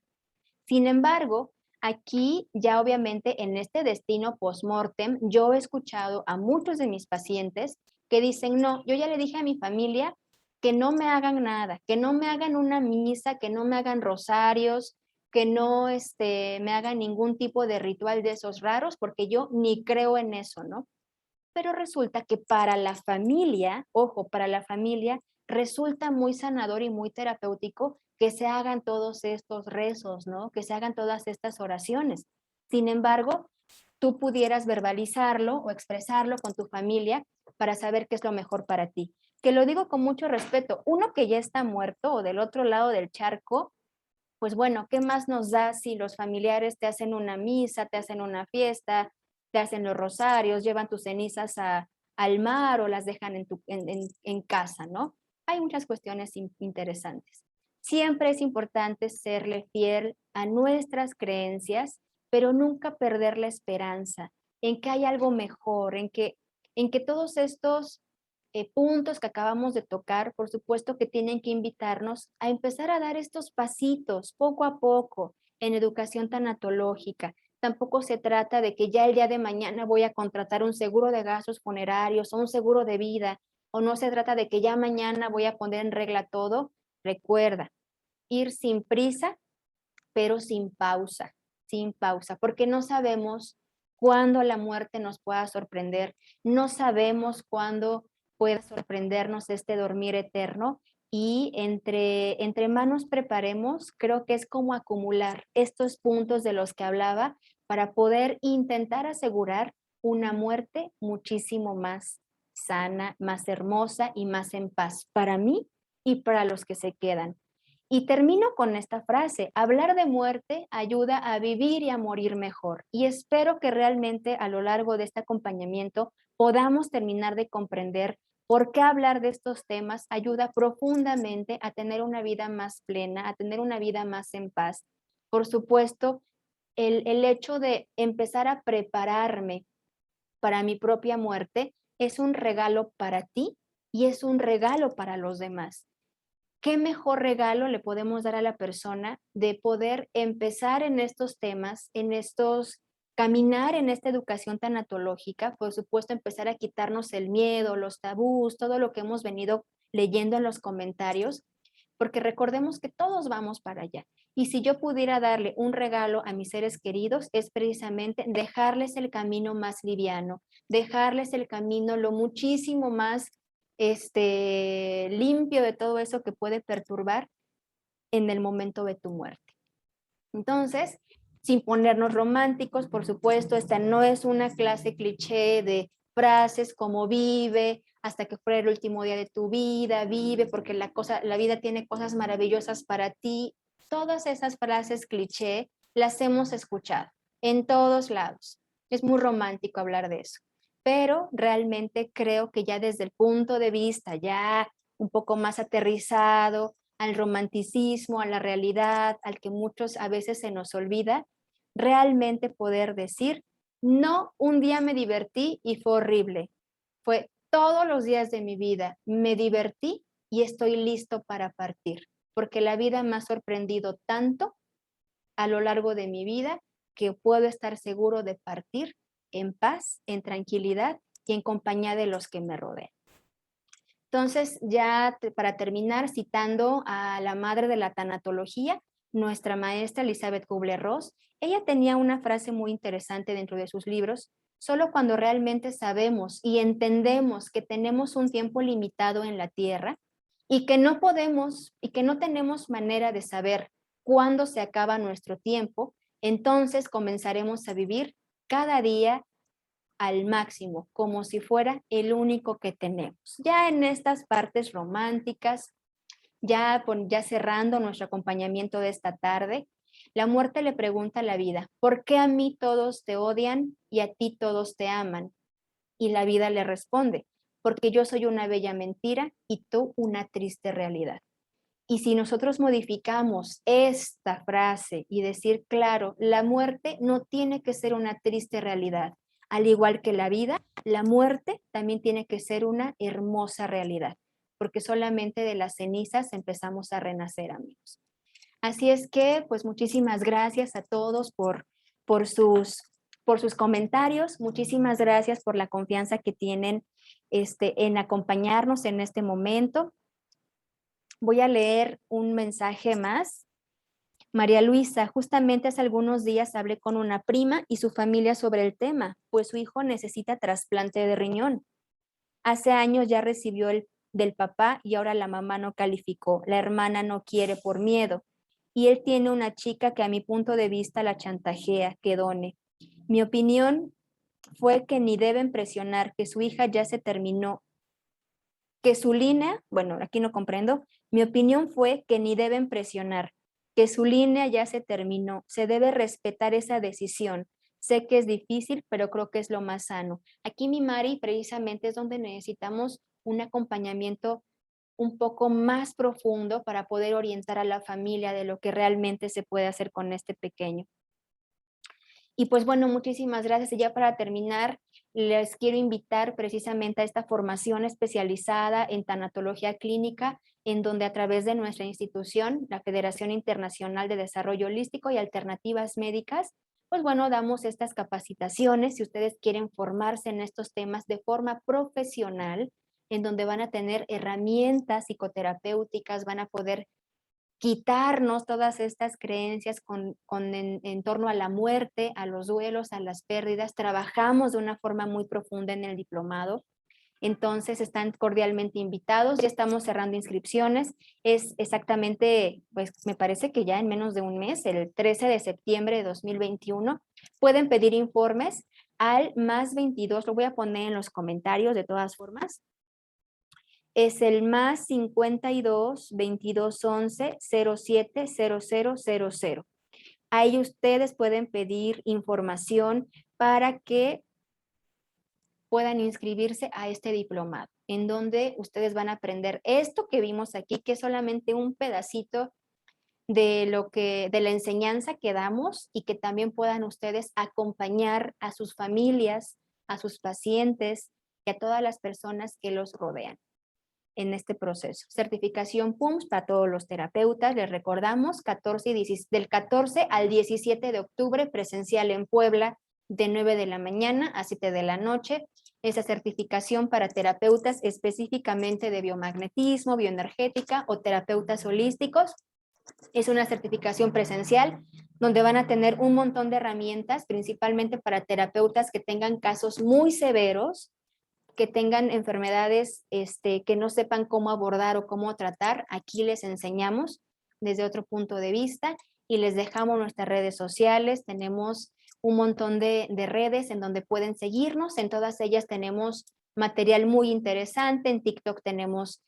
Sin embargo, aquí ya obviamente en este destino post-mortem, yo he escuchado a muchos de mis pacientes que dicen, no, yo ya le dije a mi familia que no me hagan nada, que no me hagan una misa, que no me hagan rosarios, que no me hagan ningún tipo de ritual de esos raros, porque yo ni creo en eso, ¿no? Pero resulta que para la familia, ojo, para la familia, resulta muy sanador y muy terapéutico que se hagan todos estos rezos, ¿no? Que se hagan todas estas oraciones. Sin embargo, tú pudieras verbalizarlo o expresarlo con tu familia para saber qué es lo mejor para ti. Que lo digo con mucho respeto. Uno que ya está muerto o del otro lado del charco, pues bueno, ¿qué más nos da si los familiares te hacen una misa, te hacen una fiesta, te hacen los rosarios, llevan tus cenizas al mar o las dejan en casa, ¿no? Hay muchas cuestiones interesantes. Siempre es importante serle fiel a nuestras creencias, pero nunca perder la esperanza en que hay algo mejor, en que todos estos puntos que acabamos de tocar, por supuesto que tienen que invitarnos a empezar a dar estos pasitos poco a poco en educación tanatológica. Tampoco se trata de que ya el día de mañana voy a contratar un seguro de gastos funerarios o un seguro de vida, o no se trata de que ya mañana voy a poner en regla todo. Recuerda, ir sin prisa, pero sin pausa, porque no sabemos cuándo la muerte nos pueda sorprender, no sabemos cuándo pueda sorprendernos este dormir eterno y entre más nos preparemos, creo que es como acumular estos puntos de los que hablaba para poder intentar asegurar una muerte muchísimo más sana, más hermosa y más en paz para mí y para los que se quedan. Y termino con esta frase: hablar de muerte ayuda a vivir y a morir mejor. Y espero que realmente a lo largo de este acompañamiento podamos terminar de comprender por qué hablar de estos temas ayuda profundamente a tener una vida más plena, a tener una vida más en paz. Por supuesto, el hecho de empezar a prepararme para mi propia muerte es un regalo para ti y es un regalo para los demás. ¿Qué mejor regalo le podemos dar a la persona de poder empezar en estos temas, caminar en esta educación tanatológica? Por supuesto, empezar a quitarnos el miedo, los tabús, todo lo que hemos venido leyendo en los comentarios, porque recordemos que todos vamos para allá. Y si yo pudiera darle un regalo a mis seres queridos, es precisamente dejarles el camino más liviano, dejarles el camino lo muchísimo más limpio de todo eso que puede perturbar en el momento de tu muerte. Entonces, sin ponernos románticos, por supuesto, esta no es una clase cliché de frases como vive hasta que fuera el último día de tu vida, vive porque la vida tiene cosas maravillosas para ti. Todas esas frases cliché las hemos escuchado en todos lados. Es muy romántico hablar de eso, pero realmente creo que ya desde el punto de vista ya un poco más aterrizado, al romanticismo, a la realidad, al que muchos a veces se nos olvida, realmente poder decir, no, un día me divertí y fue horrible, fue todos los días de mi vida, me divertí y estoy listo para partir, porque la vida me ha sorprendido tanto a lo largo de mi vida que puedo estar seguro de partir en paz, en tranquilidad y en compañía de los que me rodean. Entonces, ya para terminar, citando a la madre de la tanatología, nuestra maestra Elizabeth Kubler-Ross, ella tenía una frase muy interesante dentro de sus libros: solo cuando realmente sabemos y entendemos que tenemos un tiempo limitado en la tierra y que no podemos y que no tenemos manera de saber cuándo se acaba nuestro tiempo, entonces comenzaremos a vivir cada día al máximo, como si fuera el único que tenemos. Ya en estas partes románticas, ya cerrando nuestro acompañamiento de esta tarde, la muerte le pregunta a la vida: ¿por qué a mí todos te odian y a ti todos te aman? Y la vida le responde: porque yo soy una bella mentira y tú una triste realidad. Y si nosotros modificamos esta frase y decir, claro, la muerte no tiene que ser una triste realidad, al igual que la vida, la muerte también tiene que ser una hermosa realidad, porque solamente de las cenizas empezamos a renacer, amigos. Así es que, pues muchísimas gracias a todos por sus, por sus comentarios, muchísimas gracias por la confianza que tienen en acompañarnos en este momento. Voy a leer un mensaje más. María Luisa, justamente hace algunos días hablé con una prima y su familia sobre el tema, pues su hijo necesita trasplante de riñón. Hace años ya recibió el del papá y ahora la mamá no calificó, la hermana no quiere por miedo. Y él tiene una chica que a mi punto de vista la chantajea, que done. Mi opinión fue que ni deben presionar, que su hija ya se terminó, que su línea, bueno, aquí no comprendo, mi opinión fue que ni deben presionar, que su línea ya se terminó, se debe respetar esa decisión. Sé que es difícil, pero creo que es lo más sano. Aquí mi Mari precisamente es donde necesitamos un acompañamiento un poco más profundo para poder orientar a la familia de lo que realmente se puede hacer con este pequeño. Y pues bueno, muchísimas gracias. Y ya para terminar, les quiero invitar precisamente a esta formación especializada en tanatología clínica, en donde a través de nuestra institución, la Federación Internacional de Desarrollo Holístico y Alternativas Médicas, pues bueno, damos estas capacitaciones. Si ustedes quieren formarse en estos temas de forma profesional, en donde van a tener herramientas psicoterapéuticas, van a poder quitarnos todas estas creencias en torno a la muerte, a los duelos, a las pérdidas. Trabajamos de una forma muy profunda en el diplomado. Entonces están cordialmente invitados. Ya estamos cerrando inscripciones. Es exactamente, pues me parece que ya en menos de un mes, el 13 de septiembre de 2021, pueden pedir informes al +22, lo voy a poner en los comentarios de todas formas, es el +52 22 11 07 0000. Ahí ustedes pueden pedir información para que puedan inscribirse a este diplomado, en donde ustedes van a aprender esto que vimos aquí, que es solamente un pedacito de la enseñanza que damos, y que también puedan ustedes acompañar a sus familias, a sus pacientes y a todas las personas que los rodean en este proceso. Certificación PUMS para todos los terapeutas, les recordamos, del 14 al 17 de octubre, presencial en Puebla, de 9 de la mañana a 7 de la noche. Esa certificación para terapeutas específicamente de biomagnetismo, bioenergética o terapeutas holísticos. Es una certificación presencial donde van a tener un montón de herramientas, principalmente para terapeutas que tengan casos muy severos, que tengan enfermedades que no sepan cómo abordar o cómo tratar. Aquí les enseñamos desde otro punto de vista y les dejamos nuestras redes sociales. Tenemos un montón de redes en donde pueden seguirnos. En todas ellas tenemos material muy interesante. En TikTok tenemos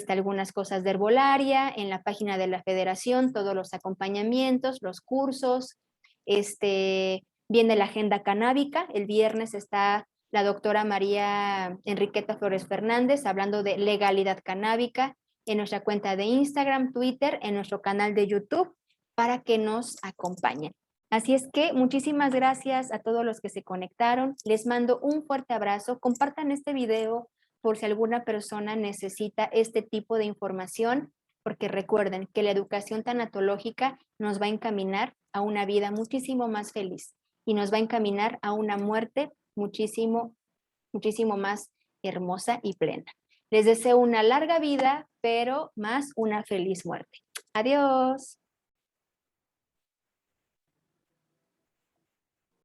algunas cosas de herbolaria. En la página de la federación, todos los acompañamientos, los cursos. Viene la agenda canábica. El viernes está la doctora María Enriqueta Flores Fernández hablando de legalidad canábica en nuestra cuenta de Instagram, Twitter, en nuestro canal de YouTube, para que nos acompañen. Así es que muchísimas gracias a todos los que se conectaron. Les mando un fuerte abrazo. Compartan este video por si alguna persona necesita este tipo de información, porque recuerden que la educación tanatológica nos va a encaminar a una vida muchísimo más feliz y nos va a encaminar a una muerte muchísimo, muchísimo más hermosa y plena. Les deseo una larga vida, pero más una feliz muerte. Adiós.